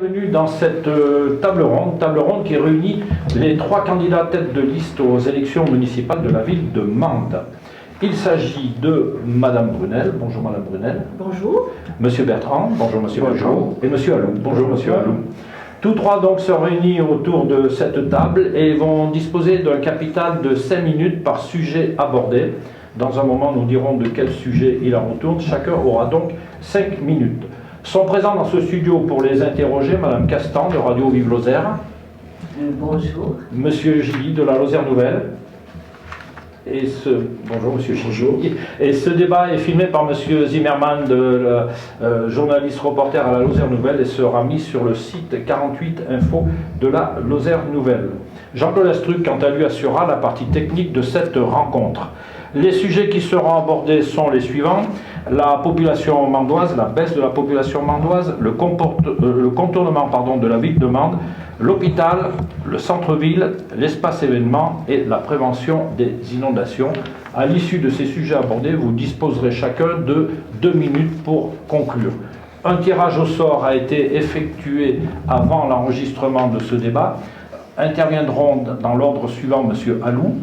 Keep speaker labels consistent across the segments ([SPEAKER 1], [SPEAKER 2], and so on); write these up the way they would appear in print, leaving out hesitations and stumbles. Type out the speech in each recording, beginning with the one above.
[SPEAKER 1] Bienvenue dans cette table ronde qui réunit les 3 candidats tête de liste aux élections municipales de la ville de Mende. Il s'agit de Madame Brunel. Bonjour Madame Brunel.
[SPEAKER 2] Bonjour.
[SPEAKER 1] Monsieur Bertrand. Bonjour Monsieur Bertrand. Et Monsieur Allou. Bonjour Monsieur Allou. Tous trois donc se réunissent autour de cette table et vont disposer d'un capital de 5 minutes par sujet abordé. Dans un moment, nous dirons de quel sujet il en retourne. Chacun aura donc 5 minutes. Sont présents dans ce studio pour les interroger Madame Castan de Radio Vive Lozère.
[SPEAKER 2] Bonjour.
[SPEAKER 1] Monsieur Gilly de la Lozère Nouvelle. Bonjour Monsieur Gilly. Et ce débat est filmé par Monsieur Zimmermann, journaliste reporter à la Lozère Nouvelle, et sera mis sur le site 48 Info de la Lozère Nouvelle. Jean-Claude Astruc, quant à lui, assurera la partie technique de cette rencontre. Les sujets qui seront abordés sont les suivants: la population mandoise, la baisse de la population mandoise, le contournement de la ville de Mende, l'hôpital, le centre-ville, l'espace événement et la prévention des inondations. À l'issue de ces sujets abordés, vous disposerez chacun de 2 minutes pour conclure. Un tirage au sort a été effectué avant l'enregistrement de ce débat. Interviendront dans l'ordre suivant Monsieur Allou,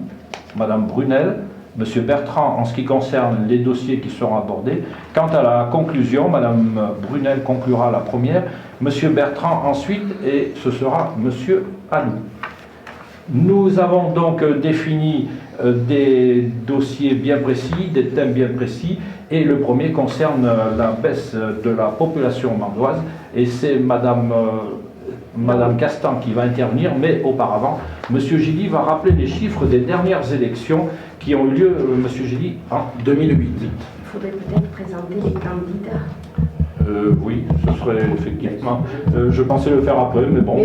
[SPEAKER 1] Madame Brunel, Monsieur Bertrand en ce qui concerne les dossiers qui seront abordés. Quant à la conclusion, Madame Brunel conclura la première, Monsieur Bertrand ensuite, et ce sera Monsieur Allou. Nous avons donc défini des dossiers bien précis, des thèmes bien précis, et le premier concerne la baisse de la population mandoise, et c'est Madame Castan qui va intervenir, mais auparavant, Monsieur Gilly va rappeler les chiffres des dernières élections qui ont eu lieu, Monsieur Gilly, en 2008.
[SPEAKER 2] Il faudrait peut-être présenter les candidats.
[SPEAKER 1] Oui, ce serait effectivement. Je pensais le faire après, mais bon,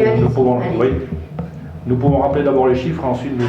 [SPEAKER 1] nous pouvons rappeler d'abord les chiffres, ensuite nous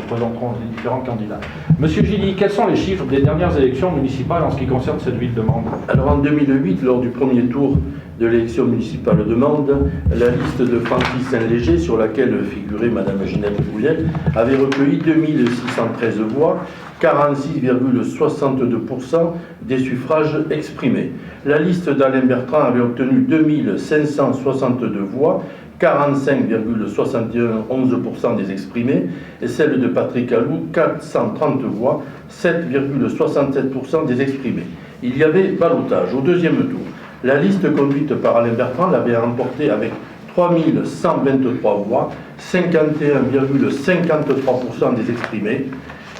[SPEAKER 1] présenterons les différents candidats. Monsieur Gilly, quels sont les chiffres des dernières élections municipales en ce qui concerne cette ville de Mende?
[SPEAKER 3] Alors en 2008, lors du premier tour de l'élection municipale de Mende, la liste de Francis Saint-Léger, sur laquelle figurait Madame Ginette Brunel, avait recueilli 2613 voix, 46,62% des suffrages exprimés. La liste d'Alain Bertrand avait obtenu 2562 voix, 45,71% des exprimés, et celle de Patrick Allou, 430 voix, 7,67% des exprimés. Il y avait ballotage au deuxième tour. La liste conduite par Alain Bertrand l'avait remportée avec 3123 voix, 51,53% des exprimés.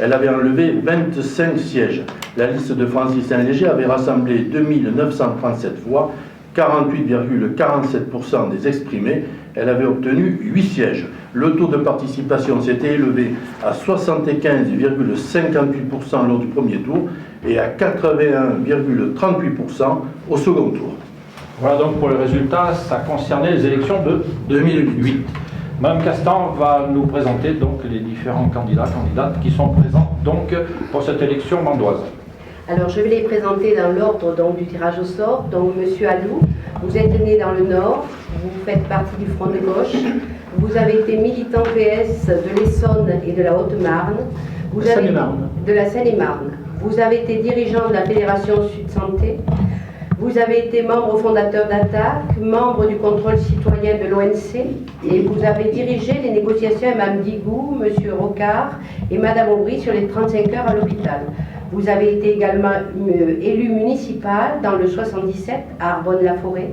[SPEAKER 3] Elle avait enlevé 25 sièges. La liste de Francis Saint-Léger avait rassemblé 2937 voix, 48,47% des exprimés. Elle avait obtenu 8 sièges. Le taux de participation s'était élevé à 75,58% lors du premier tour et à 81,38% au second tour.
[SPEAKER 1] Voilà donc pour les résultats, ça concernait les élections de 2008. Madame Castan va nous présenter donc les différents candidates qui sont présents donc pour cette élection mandoise.
[SPEAKER 2] Alors je vais les présenter dans l'ordre du tirage au sort. Donc Monsieur Allou, vous êtes né dans le Nord, vous faites partie du Front de gauche, vous avez été militant PS de l'Essonne et de la Haute-Marne, de la Seine-et-Marne. Vous avez été dirigeant de la Fédération Sud Santé, vous avez été membre fondateur d'Attaque, membre du contrôle citoyen de l'ONC, et vous avez dirigé les négociations avec Mme Digou, M. Rocard et Mme Aubry sur les 35 heures à l'hôpital. Vous avez été également élu municipal dans le 77 à Arbonne-la-Forêt.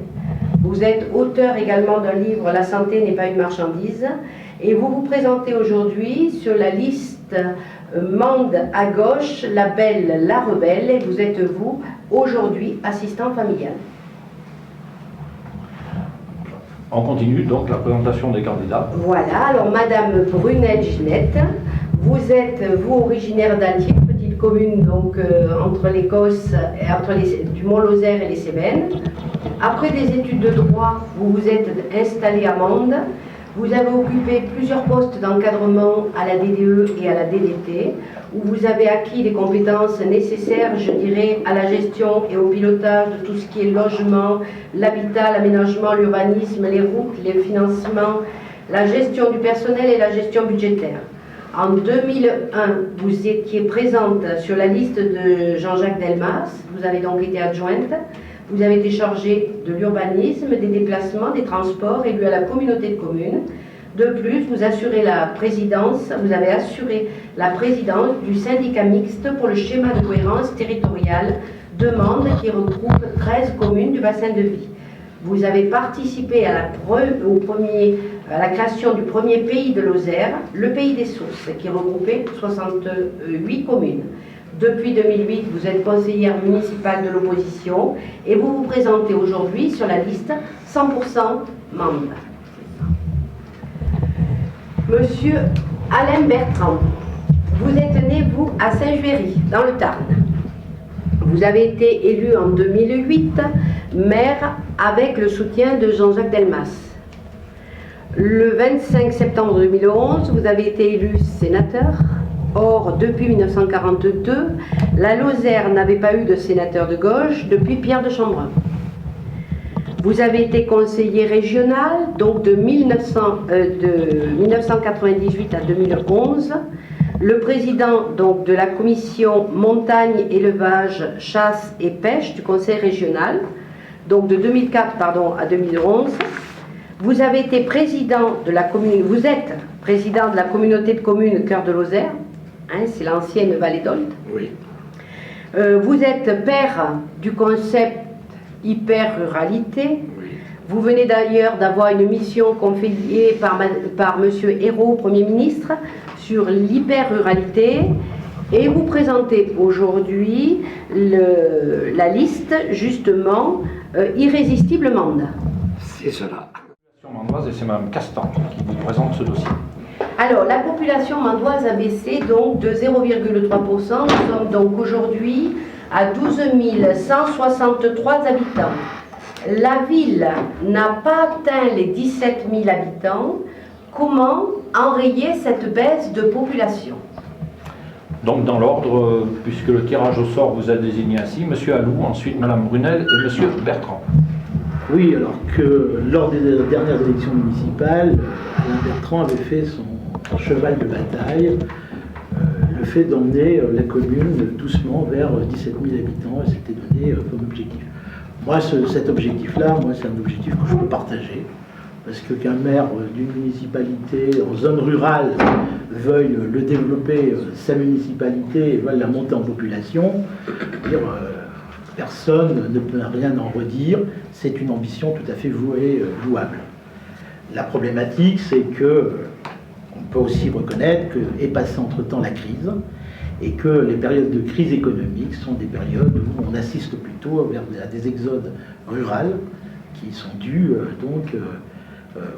[SPEAKER 2] Vous êtes auteur également d'un livre « La santé n'est pas une marchandise » et vous vous présentez aujourd'hui sur la liste Mende à gauche, la belle, la rebelle, et vous êtes vous aujourd'hui assistant familial.
[SPEAKER 1] On continue donc la présentation des candidats.
[SPEAKER 2] Voilà, alors Madame Brunel Ginette, vous êtes vous originaire d'Altier, petite commune donc entre l'Écosse, du Mont-Lozère et les Cévennes. Après des études de droit, vous vous êtes installé à Mende. Vous avez occupé plusieurs postes d'encadrement à la DDE et à la DDT, où vous avez acquis les compétences nécessaires, je dirais, à la gestion et au pilotage de tout ce qui est logement, l'habitat, l'aménagement, l'urbanisme, les routes, les financements, la gestion du personnel et la gestion budgétaire. En 2001, vous étiez présente sur la liste de Jean-Jacques Delmas, vous avez donc été adjointe. Vous avez été chargé de l'urbanisme, des déplacements, des transports, élu à la communauté de communes. De plus, vous avez assuré la présidence du syndicat mixte pour le schéma de cohérence territoriale demande qui regroupe 13 communes du bassin de vie. Vous avez participé à la création du premier pays de Lozère, le Pays des Sources, qui regroupait 68 communes. Depuis 2008, vous êtes conseillère municipale de l'opposition et vous vous présentez aujourd'hui sur la liste 100% membre. Monsieur Alain Bertrand, vous êtes né, vous, à Saint-Juéry, dans le Tarn. Vous avez été élu en 2008 maire avec le soutien de Jean-Jacques Delmas. Le 25 septembre 2011, vous avez été élu sénateur. Or, depuis 1942, la Lozère n'avait pas eu de sénateur de gauche depuis Pierre de Chambrun. Vous avez été conseiller régional, donc de 1998 à 2011, le président donc, de la commission montagne, élevage, chasse et pêche du conseil régional, donc de 2004 à 2011. Vous avez été président de la commune, vous êtes président de la communauté de communes Cœur de Lozère, hein, c'est l'ancienne Vallée d'Olt.
[SPEAKER 3] Oui.
[SPEAKER 2] Vous êtes père du concept hyper-ruralité.
[SPEAKER 3] Oui.
[SPEAKER 2] Vous venez d'ailleurs d'avoir une mission confiée par M. Ayrault, Premier ministre, sur l'hyper-ruralité. Et vous présentez aujourd'hui la liste, justement, Irrésistible Mende.
[SPEAKER 4] C'est cela.
[SPEAKER 1] Mandoise, et c'est Mme Castan qui vous présente ce dossier.
[SPEAKER 2] Alors, la population mandoise a baissé donc de 0,3%. Nous sommes donc aujourd'hui à 12 163 habitants. La ville n'a pas atteint les 17 000 habitants. Comment enrayer cette baisse de population?
[SPEAKER 1] Donc dans l'ordre, puisque le tirage au sort vous a désigné ainsi, M. Alou, ensuite Mme Brunel et M. Bertrand.
[SPEAKER 4] Oui, alors que lors des dernières élections municipales, Alain Bertrand avait fait son cheval de bataille, le fait d'emmener la commune doucement vers 17 000 habitants, et c'était donné comme objectif. Moi, cet objectif-là, c'est un objectif que je peux partager, parce que qu'un maire d'une municipalité en zone rurale veuille le développer, sa municipalité, et veuille la monter en population, personne ne peut rien en redire, c'est une ambition tout à fait louable. La problématique, c'est que on peut aussi reconnaître qu'est passée entre-temps la crise, et que les périodes de crise économique sont des périodes où on assiste plutôt à des exodes rurales qui sont dus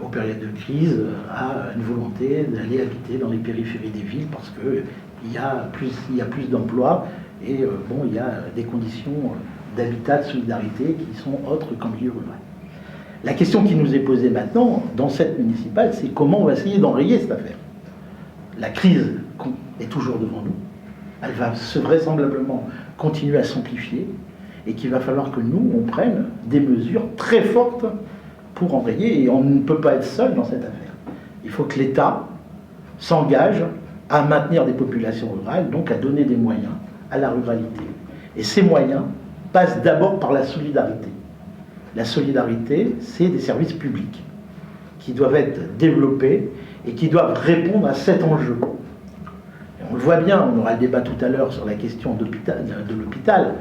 [SPEAKER 4] aux périodes de crise à une volonté d'aller habiter dans les périphéries des villes parce qu'il y a plus d'emplois et il y a des conditions d'habitat, de solidarité qui sont autres qu'en milieu rural. La question qui nous est posée maintenant, dans cette municipale, c'est comment on va essayer d'enrayer cette affaire. La crise est toujours devant nous. Elle va vraisemblablement continuer à s'amplifier et qu'il va falloir que nous, on prenne des mesures très fortes pour enrayer, et on ne peut pas être seul dans cette affaire. Il faut que l'État s'engage à maintenir des populations rurales, donc à donner des moyens à la ruralité. Et ces moyens passent d'abord par la solidarité. La solidarité, c'est des services publics qui doivent être développés et qui doivent répondre à cet enjeu. Et on le voit bien, on aura le débat tout à l'heure sur la question de l'hôpital.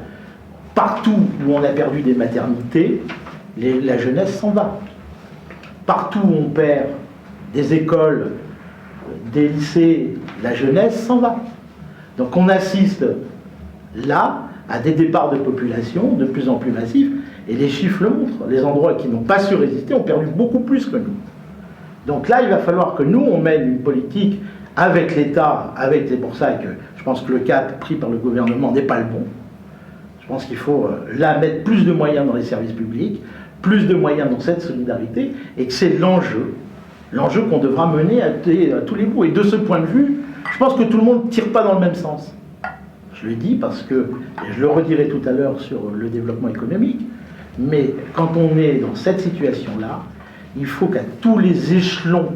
[SPEAKER 4] Partout où on a perdu des maternités, la jeunesse s'en va. Partout où on perd des écoles, des lycées, la jeunesse s'en va. Donc on assiste là à des départs de population de plus en plus massifs, et les chiffres le montrent. Les endroits qui n'ont pas su résister ont perdu beaucoup plus que nous. Donc là, il va falloir que nous, on mène une politique avec l'État, c'est pour ça que je pense que le cap pris par le gouvernement n'est pas le bon. Je pense qu'il faut là mettre plus de moyens dans les services publics, plus de moyens dans cette solidarité, et que c'est l'enjeu qu'on devra mener à tous les bouts. Et de ce point de vue, je pense que tout le monde ne tire pas dans le même sens. Je le dis parce que, et je le redirai tout à l'heure sur le développement économique, mais quand on est dans cette situation-là, il faut qu'à tous les échelons,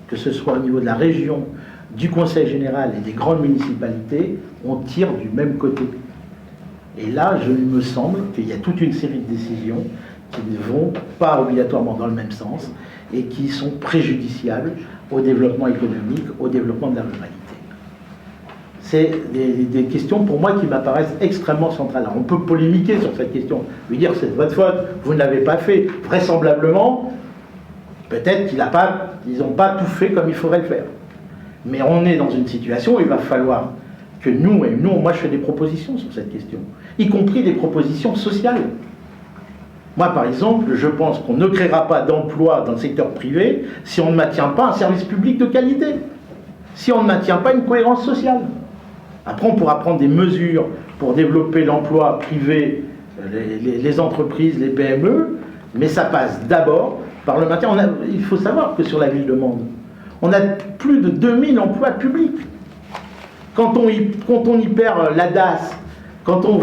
[SPEAKER 4] que ce soit au niveau de la région, du Conseil général et des grandes municipalités, on tire du même côté. Et là, il me semble qu'il y a toute une série de décisions qui ne vont pas obligatoirement dans le même sens et qui sont préjudiciables au développement économique, au développement de la ruralité. C'est des questions pour moi qui m'apparaissent extrêmement centrales. Alors, on peut polémiquer sur cette question, lui dire c'est votre faute, vous ne l'avez pas fait. Vraisemblablement, peut-être qu'ils n'ont pas tout fait comme il faudrait le faire. Mais on est dans une situation où il va falloir que moi je fais des propositions sur cette question, y compris des propositions sociales. Moi, par exemple, je pense qu'on ne créera pas d'emplois dans le secteur privé si on ne maintient pas un service public de qualité, si on ne maintient pas une cohérence sociale. Après, on pourra prendre des mesures pour développer l'emploi privé, les entreprises, les PME, mais ça passe d'abord par le maintien. Il faut savoir que sur la ville de Mende, on a plus de 2000 emplois publics. Quand on y perd la DAS, quand on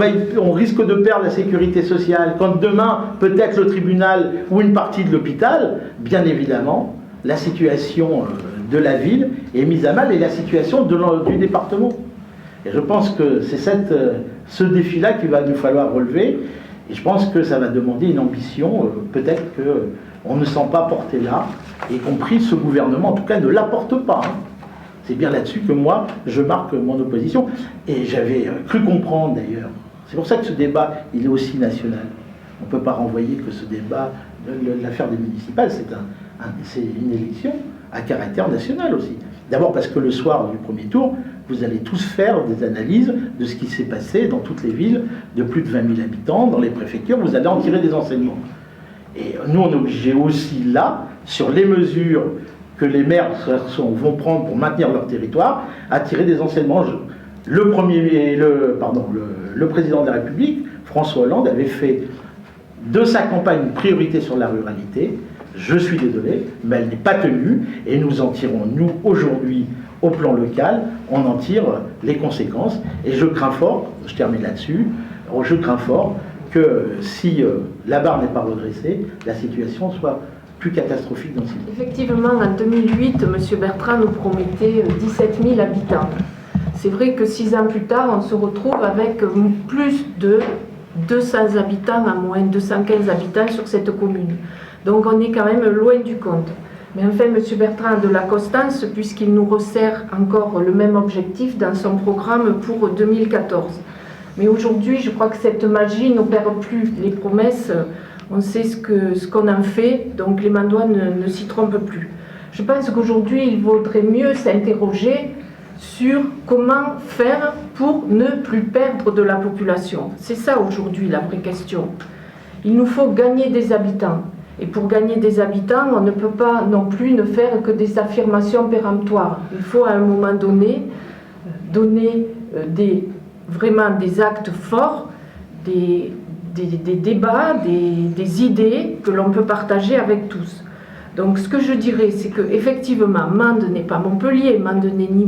[SPEAKER 4] risque de perdre la sécurité sociale, quand demain, peut-être le tribunal ou une partie de l'hôpital, bien évidemment, la situation de la ville est mise à mal et la situation du département. Et je pense que c'est ce défi-là qu'il va nous falloir relever. Et je pense que ça va demander une ambition, peut-être qu'on ne sent pas porter là, y compris ce gouvernement, en tout cas, ne l'apporte pas. C'est bien là-dessus que moi, je marque mon opposition. Et j'avais cru comprendre d'ailleurs. C'est pour ça que ce débat, il est aussi national. On ne peut pas renvoyer que ce débat, l'affaire des municipales, c'est une élection à caractère national aussi. D'abord parce que le soir du premier tour, vous allez tous faire des analyses de ce qui s'est passé dans toutes les villes de plus de 20 000 habitants, dans les préfectures, vous allez en tirer des enseignements. Et nous, on est obligés aussi là, sur les mesures que les maires vont prendre pour maintenir leur territoire, à tirer des enseignements. Le président de la République, François Hollande, avait fait de sa campagne une priorité sur la ruralité. Je suis désolé, mais elle n'est pas tenue, et nous en tirons, nous, aujourd'hui, au plan local, on en tire les conséquences, et je crains fort, je termine là-dessus, je crains fort que si la barre n'est pas redressée, la situation soit plus catastrophique dans ce pays.
[SPEAKER 5] Effectivement, en 2008, M. Bertrand nous promettait 17 000 habitants. C'est vrai que 6 ans plus tard, on se retrouve avec plus de 200 habitants, à moins 215 habitants sur cette commune. Donc on est quand même loin du compte. Mais enfin, M. Bertrand a de la constance puisqu'il nous resserre encore le même objectif dans son programme pour 2014. Mais aujourd'hui, je crois que cette magie n'opère plus. Les promesses, on sait ce qu'on en fait, donc les Mandois ne s'y trompent plus. Je pense qu'aujourd'hui, il vaudrait mieux s'interroger sur comment faire pour ne plus perdre de la population. C'est ça aujourd'hui la vraie question. Il nous faut gagner des habitants. Et pour gagner des habitants, on ne peut pas non plus ne faire que des affirmations péremptoires. Il faut à un moment donné donner vraiment des actes forts, des débats, des idées que l'on peut partager avec tous. Donc ce que je dirais, c'est qu'effectivement, Mende n'est pas Montpellier, Mende n'est ni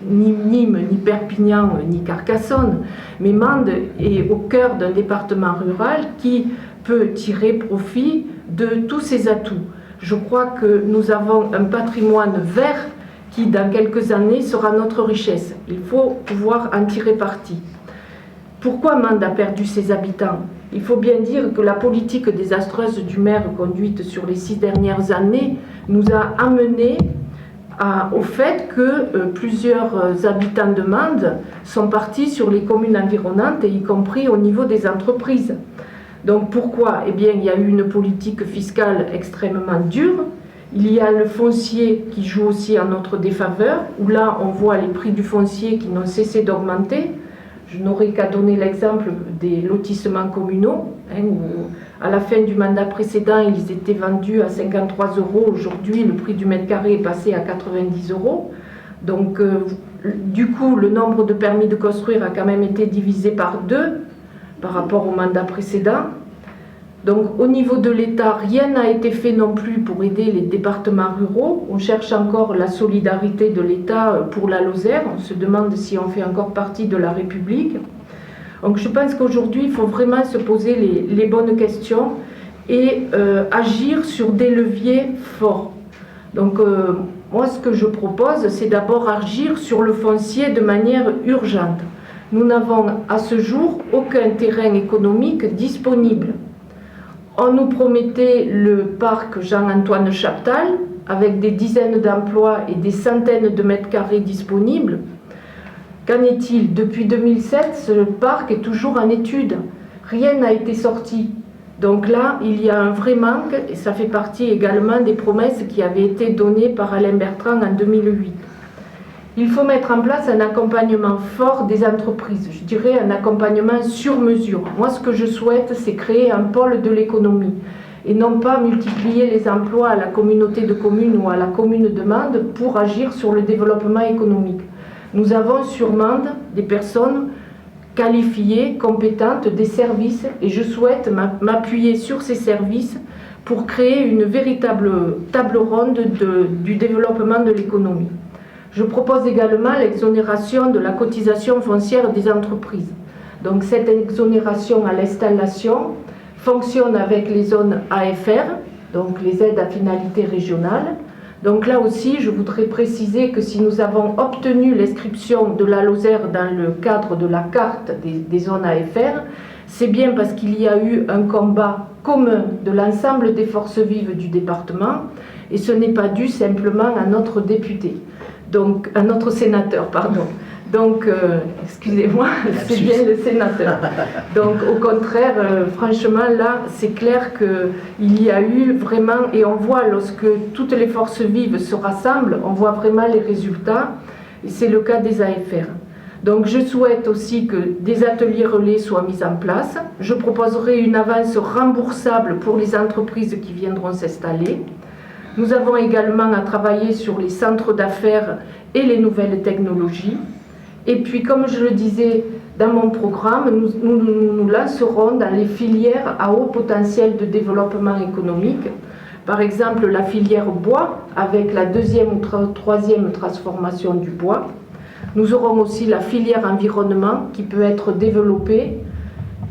[SPEAKER 5] Nîmes, ni Perpignan, ni Carcassonne, mais Mende est au cœur d'un département rural qui peut tirer profit de tous ses atouts. Je crois que nous avons un patrimoine vert qui, dans quelques années, sera notre richesse. Il faut pouvoir en tirer parti. Pourquoi Mende a perdu ses habitants ? Il faut bien dire que la politique désastreuse du maire conduite sur les 6 dernières années nous a amenés au fait que plusieurs habitants de Mende sont partis sur les communes environnantes, y compris au niveau des entreprises. Donc pourquoi ? Eh bien, il y a eu une politique fiscale extrêmement dure. Il y a le foncier qui joue aussi en notre défaveur, où là, on voit les prix du foncier qui n'ont cessé d'augmenter. Je n'aurais qu'à donner l'exemple des lotissements communaux, où à la fin du mandat précédent, ils étaient vendus à 53 €. Aujourd'hui, le prix du mètre carré est passé à 90 €. Donc, du coup, le nombre de permis de construire a quand même été divisé par 2 par rapport au mandat précédent. Donc, au niveau de l'État, rien n'a été fait non plus pour aider les départements ruraux. On cherche encore la solidarité de l'État pour la Lozère. On se demande si on fait encore partie de la République. Donc, je pense qu'aujourd'hui, il faut vraiment se poser les bonnes questions et agir sur des leviers forts. Donc, moi, ce que je propose, c'est d'abord agir sur le foncier de manière urgente. Nous n'avons à ce jour aucun terrain économique disponible. On nous promettait le parc Jean-Antoine Chaptal, avec des dizaines d'emplois et des centaines de mètres carrés disponibles. Qu'en est-il? Depuis 2007, ce parc est toujours en étude. Rien n'a été sorti. Donc là, il y a un vrai manque, et ça fait partie également des promesses qui avaient été données par Alain Bertrand en 2008. Il faut mettre en place un accompagnement fort des entreprises, je dirais un accompagnement sur mesure. Moi, ce que je souhaite, c'est créer un pôle de l'économie, et non pas multiplier les emplois à la communauté de communes ou à la commune de Mende pour agir sur le développement économique. Nous avons sur Mende des personnes qualifiées, compétentes, des services, et je souhaite m'appuyer sur ces services pour créer une véritable table ronde du développement de l'économie. Je propose également l'exonération de la cotisation foncière des entreprises. Donc cette exonération à l'installation fonctionne avec les zones AFR, donc les aides à finalité régionale. Donc là aussi, je voudrais préciser que si nous avons obtenu l'inscription de la Lozère dans le cadre de la carte des zones AFR, c'est bien parce qu'il y a eu un combat commun de l'ensemble des forces vives du département, et ce n'est pas dû simplement à notre député, donc à notre sénateur, pardon. Donc, excusez-moi, c'est bien le sénateur. Donc, au contraire, franchement, là, c'est clair qu'il y a eu vraiment, et on voit lorsque toutes les forces vives se rassemblent, on voit vraiment les résultats, et c'est le cas des AFR. Donc, je souhaite aussi que des ateliers relais soient mis en place. Je proposerai une avance remboursable pour les entreprises qui viendront s'installer. Nous avons également à travailler sur les centres d'affaires et les nouvelles technologies. Et puis, comme je le disais dans mon programme, nous lancerons dans les filières à haut potentiel de développement économique. Par exemple, la filière bois, avec la deuxième ou troisième transformation du bois. Nous aurons aussi la filière environnement qui peut être développée.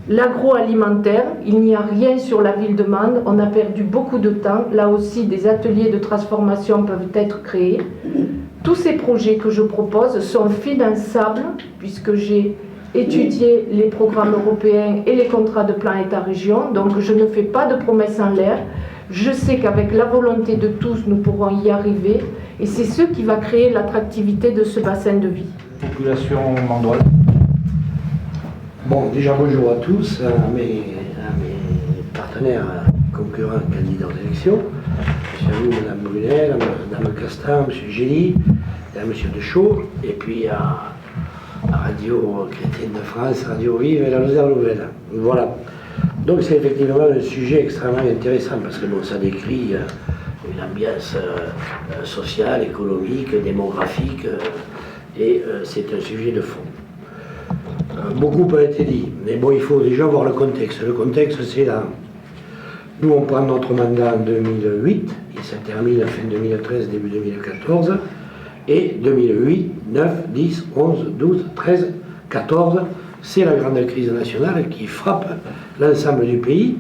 [SPEAKER 5] L'agroalimentaire, il n'y a rien sur la ville de Mende, on a perdu beaucoup de temps. Là aussi, des ateliers de transformation peuvent être créés. Tous ces projets que je propose sont finançables, puisque j'ai étudié les programmes européens et les contrats de plan État-région, donc je ne fais pas de promesses en l'air. Je sais qu'avec la volonté de tous, nous pourrons y arriver, et c'est ce qui va créer l'attractivité de ce bassin de vie.
[SPEAKER 1] Population mandoise.
[SPEAKER 6] Bon, déjà bonjour à tous, à mes partenaires concurrents candidats aux élections. Monsieur vous, Madame Brunel, Madame Castan, Monsieur Gély, Monsieur Deschaux, et puis à Radio Chrétienne de France, Radio Vive et la Lozère Nouvelle. Voilà. Donc c'est effectivement un sujet extrêmement intéressant parce que bon, ça décrit une ambiance sociale, économique, démographique, et c'est un sujet de fond. Beaucoup a été dit, mais bon, il faut déjà voir le contexte. Le contexte, c'est là. Nous, on prend notre mandat en 2008, il se termine fin 2013, début 2014, et 2008, 9, 10, 11, 12, 13, 14, c'est la grande crise nationale qui frappe l'ensemble du pays,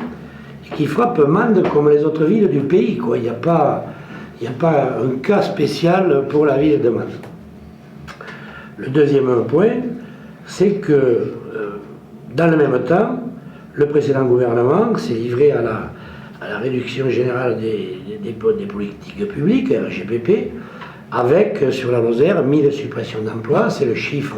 [SPEAKER 6] et qui frappe Mende comme les autres villes du pays, quoi. Il n'y a pas un cas spécial pour la ville de Mende. Le deuxième point, c'est que dans le même temps, le précédent gouvernement s'est livré à la réduction générale des politiques publiques, RGPP, avec, sur la Lozère, 1000 suppressions d'emplois. C'est le chiffre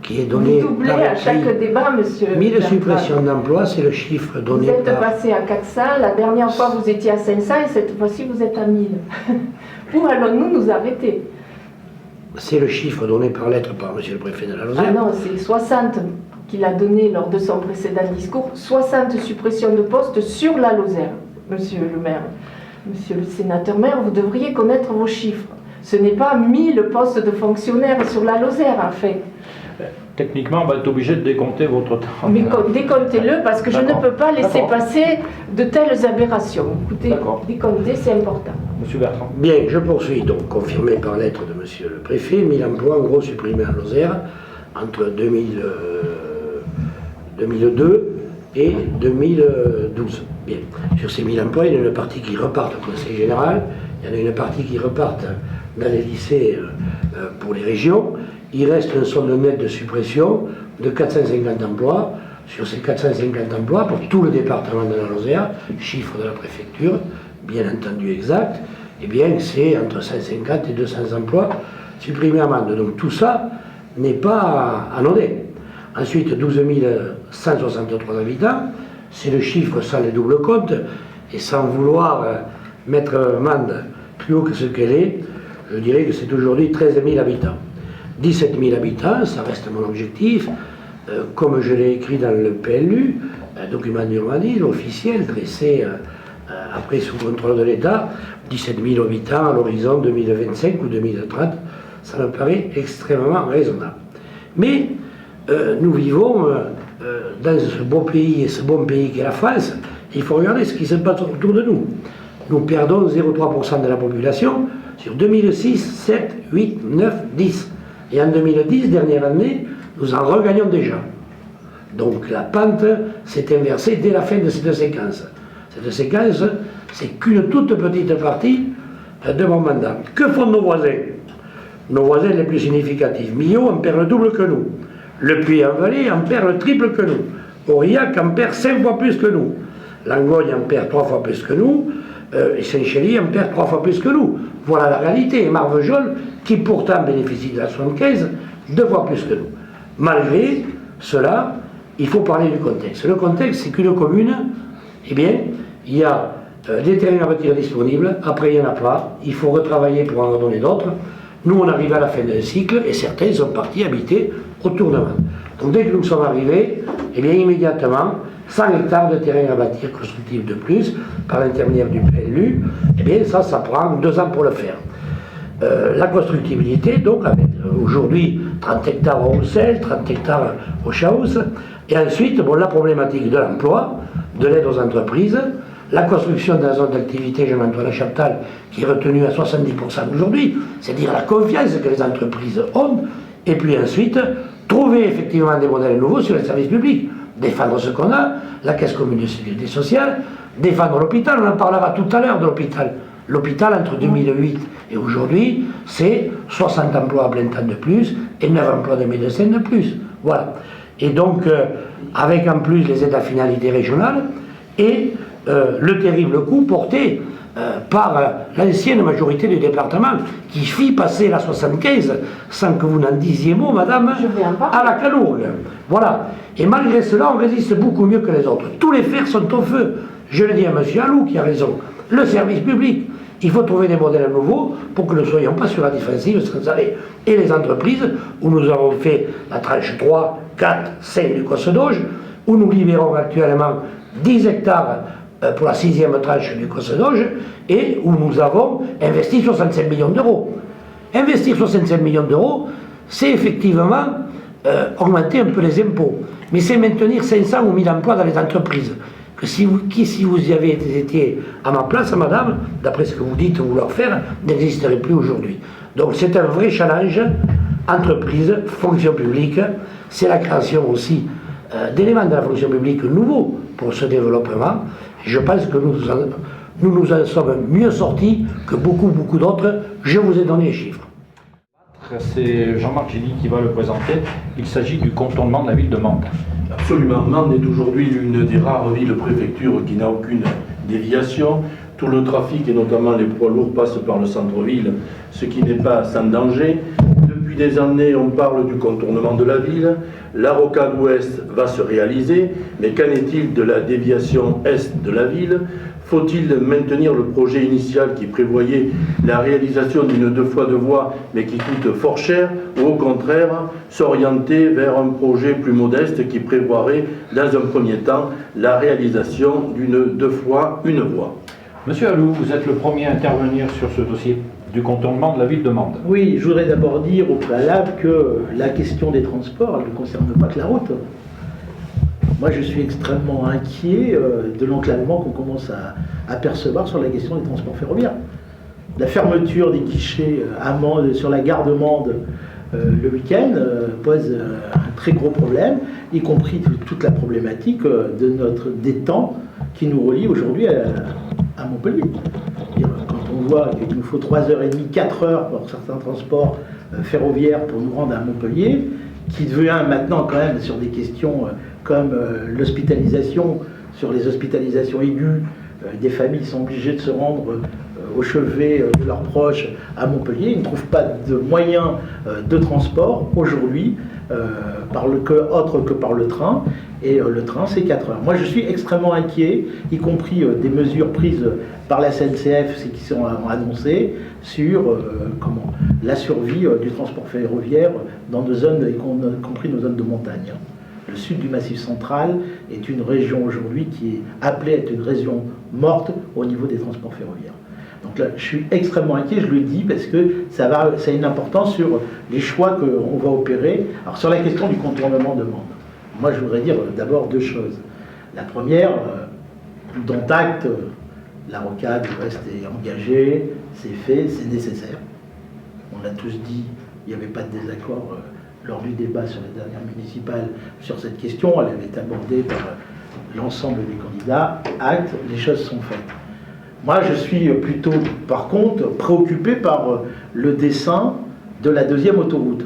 [SPEAKER 6] qui est donné
[SPEAKER 5] Vous doublez
[SPEAKER 6] par
[SPEAKER 5] à chaque débat, monsieur.
[SPEAKER 6] 1000 suppressions d'emplois, c'est le chiffre donné
[SPEAKER 5] par... Vous êtes
[SPEAKER 6] par...
[SPEAKER 5] passé à 400, la dernière fois vous étiez à 500 et cette fois-ci vous êtes à 1000. Où allons-nous nous arrêter?
[SPEAKER 6] C'est le chiffre donné par lettre par monsieur le préfet de la Lozère.
[SPEAKER 5] Ah non, c'est 60 qu'il a donné lors de son précédent discours. 60 suppressions de postes sur la Lozère, monsieur le maire. Monsieur le sénateur maire, vous devriez connaître vos chiffres. Ce n'est pas 1000 postes de fonctionnaires sur la Lozère, en fait.
[SPEAKER 1] Techniquement, on va être obligé de décompter votre temps.
[SPEAKER 5] Mais décomptez-le parce que je ne peux pas laisser passer de telles aberrations. Écoutez, décompter, c'est important.
[SPEAKER 1] Monsieur Bertrand.
[SPEAKER 6] Bien, je poursuis donc, confirmé par lettre de monsieur le préfet, 1000 emplois en gros supprimés en Lozère entre 2002 et 2012. Bien, sur ces 1000 emplois, il y en a une partie qui repartent au Conseil général, il y en a une partie qui repartent dans les lycées pour les régions. Il reste un solde net de suppression de 450 emplois. Sur ces 450 emplois, pour tout le département de la Lozère, chiffre de la préfecture, bien entendu exact, eh bien c'est entre 150 et 200 emplois supprimés à Mende. Donc tout ça n'est pas anodin. Ensuite, 12 163 habitants, c'est le chiffre sans les doubles comptes, et sans vouloir mettre Mende plus haut que ce qu'elle est, je dirais que c'est aujourd'hui 13 000 habitants. 17 000 habitants, ça reste mon objectif. Comme je l'ai écrit dans le PLU, un document d'urbanisme officiel dressé après sous contrôle de l'État, 17 000 habitants à l'horizon 2025 ou 2030, ça me paraît extrêmement raisonnable. Mais nous vivons dans ce beau pays et ce bon pays qu'est la France, il faut regarder ce qui se passe autour de nous. Nous perdons 0,3% de la population sur 2006, 7, 8, 9, 10. Et en 2010, dernière année, nous en regagnons déjà. Donc la pente s'est inversée dès la fin de cette séquence. Cette séquence, c'est qu'une toute petite partie de mon mandat. Que font nos voisins? Nos voisins les plus significatifs. Millau en perd le double que nous. Le Puy-en-Velay en perd le triple que nous. Aurillac en perd 5 fois plus que nous. Langogne en perd 3 fois plus que nous. Et Saint-Chély en perd 3 fois plus que nous. Voilà la réalité. Et Marvejols, qui pourtant bénéficie de la 75, 2 fois plus que nous. Malgré cela, il faut parler du contexte. Le contexte, c'est qu'une commune, eh bien, il y a des terrains à bâtir disponibles, après il n'y en a pas, il faut retravailler pour en redonner d'autres. Nous, on arrive à la fin d'un cycle, et certains sont partis habiter autour de Mende. Donc dès que nous sommes arrivés, eh bien, immédiatement, 100 hectares de terrain à bâtir constructifs de plus, par l'intermédiaire du PLU, eh bien, ça prend 2 ans pour le faire. La constructibilité, donc, avec aujourd'hui 30 hectares au Roussel, 30 hectares au Chaos, et ensuite, bon, la problématique de l'emploi, de l'aide aux entreprises, la construction dans la zone d'activité Jean-Antoine Chaptal, qui est retenue à 70% aujourd'hui, c'est-à-dire la confiance que les entreprises ont, et puis ensuite, trouver effectivement des modèles nouveaux sur les services publics, défendre ce qu'on a, la caisse commune de sécurité sociale, défendre l'hôpital, on en parlera tout à l'heure de l'hôpital. L'hôpital, entre 2008 et aujourd'hui, c'est 60 emplois à plein temps de plus et 9 emplois de médecins de plus. Voilà. Et donc, avec en plus les aides à finalité régionale et le terrible coup porté par l'ancienne majorité du département qui fit passer la 75 sans que vous n'en disiez mot, madame, à la calourgue. Voilà. Et malgré cela, on résiste beaucoup mieux que les autres. Tous les fers sont au feu. Je le dis à M. Alou qui a raison. Le service public. Il faut trouver des modèles nouveaux pour que nous ne soyons pas sur la défensive sans arrêt. Et les entreprises, où nous avons fait la tranche 3, 4, 5 du COSEDOGE, où nous libérons actuellement 10 hectares pour la 6e tranche du COSEDOGE, et où nous avons investi 65 millions d'euros. Investir 65 millions d'euros, c'est effectivement augmenter un peu les impôts, mais c'est maintenir 500 ou 1000 emplois dans les entreprises. Que si vous y avez été à ma place, madame, d'après ce que vous dites vouloir faire, n'existerait plus aujourd'hui. Donc c'est un vrai challenge, entreprise, fonction publique, c'est la création aussi d'éléments de la fonction publique nouveaux pour ce développement. Et je pense que nous nous en sommes mieux sortis que beaucoup d'autres. Je vous ai donné les chiffres.
[SPEAKER 1] C'est Jean-Marc Gély qui va le présenter. Il s'agit du contournement de la ville de Mende.
[SPEAKER 3] Absolument. Mende est aujourd'hui l'une des rares villes-préfectures qui n'a aucune déviation. Tout le trafic, et notamment les poids lourds, passent par le centre-ville, ce qui n'est pas sans danger. Depuis des années, on parle du contournement de la ville. La rocade ouest va se réaliser, mais qu'en est-il de la déviation est de la ville? Faut-il maintenir le projet initial qui prévoyait la réalisation d'une 2 fois 2 voies, mais qui coûte fort cher, ou au contraire, s'orienter vers un projet plus modeste qui prévoirait, dans un premier temps, la réalisation d'une 2 fois 1 voie?
[SPEAKER 1] Monsieur Alou, vous êtes le premier à intervenir sur ce dossier du contournement de la ville de Mende.
[SPEAKER 4] Oui, je voudrais d'abord dire au préalable que la question des transports ne concerne pas que la route. Moi, je suis extrêmement inquiet de l'enclavement qu'on commence à percevoir sur la question des transports ferroviaires. La fermeture des guichets à Mende, sur la gare de Mende le week-end pose un très gros problème, y compris toute la problématique des temps qui nous relient aujourd'hui à Montpellier. Quand on voit qu'il nous faut 3h30, 4 heures pour certains transports ferroviaires pour nous rendre à Montpellier, qui devient maintenant quand même sur des questions comme l'hospitalisation, sur les hospitalisations aiguës, des familles sont obligées de se rendre au chevet de leurs proches à Montpellier. Ils ne trouvent pas de moyens de transport aujourd'hui, autre que par le train. Et le train, c'est 4 heures. Moi, je suis extrêmement inquiet, y compris des mesures prises par la SNCF qui sont annoncées sur la survie du transport ferroviaire dans nos zones, y compris nos zones de montagne. Le sud du Massif central est une région aujourd'hui qui est appelée à être une région morte au niveau des transports ferroviaires. Donc là, je suis extrêmement inquiet, je le dis, parce que ça a une importance sur les choix qu'on va opérer. Alors sur la question du contournement de Mende, moi je voudrais dire d'abord 2 choses. La première, dont acte, la rocade reste engagée, c'est fait, c'est nécessaire. On l'a tous dit, il n'y avait pas de désaccord lors du débat sur les dernières municipales sur cette question, elle avait été abordée par l'ensemble des candidats. Acte, les choses sont faites. Moi, je suis plutôt, par contre, préoccupé par le dessin de la 2e autoroute.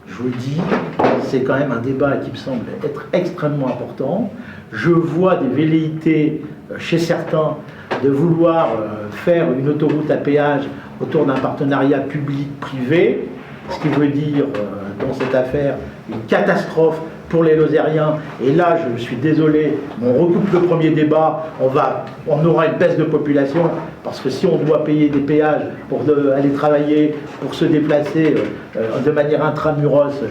[SPEAKER 4] Je vous le dis, c'est quand même un débat qui me semble être extrêmement important. Je vois des velléités chez certains de vouloir faire une autoroute à péage autour d'un partenariat public-privé, ce qui veut dire, dans cette affaire, une catastrophe pour les Lozériens. Et là, je suis désolé, on recoupe le premier débat, on aura une baisse de population, parce que si on doit payer des péages pour aller travailler, pour se déplacer de manière intramuros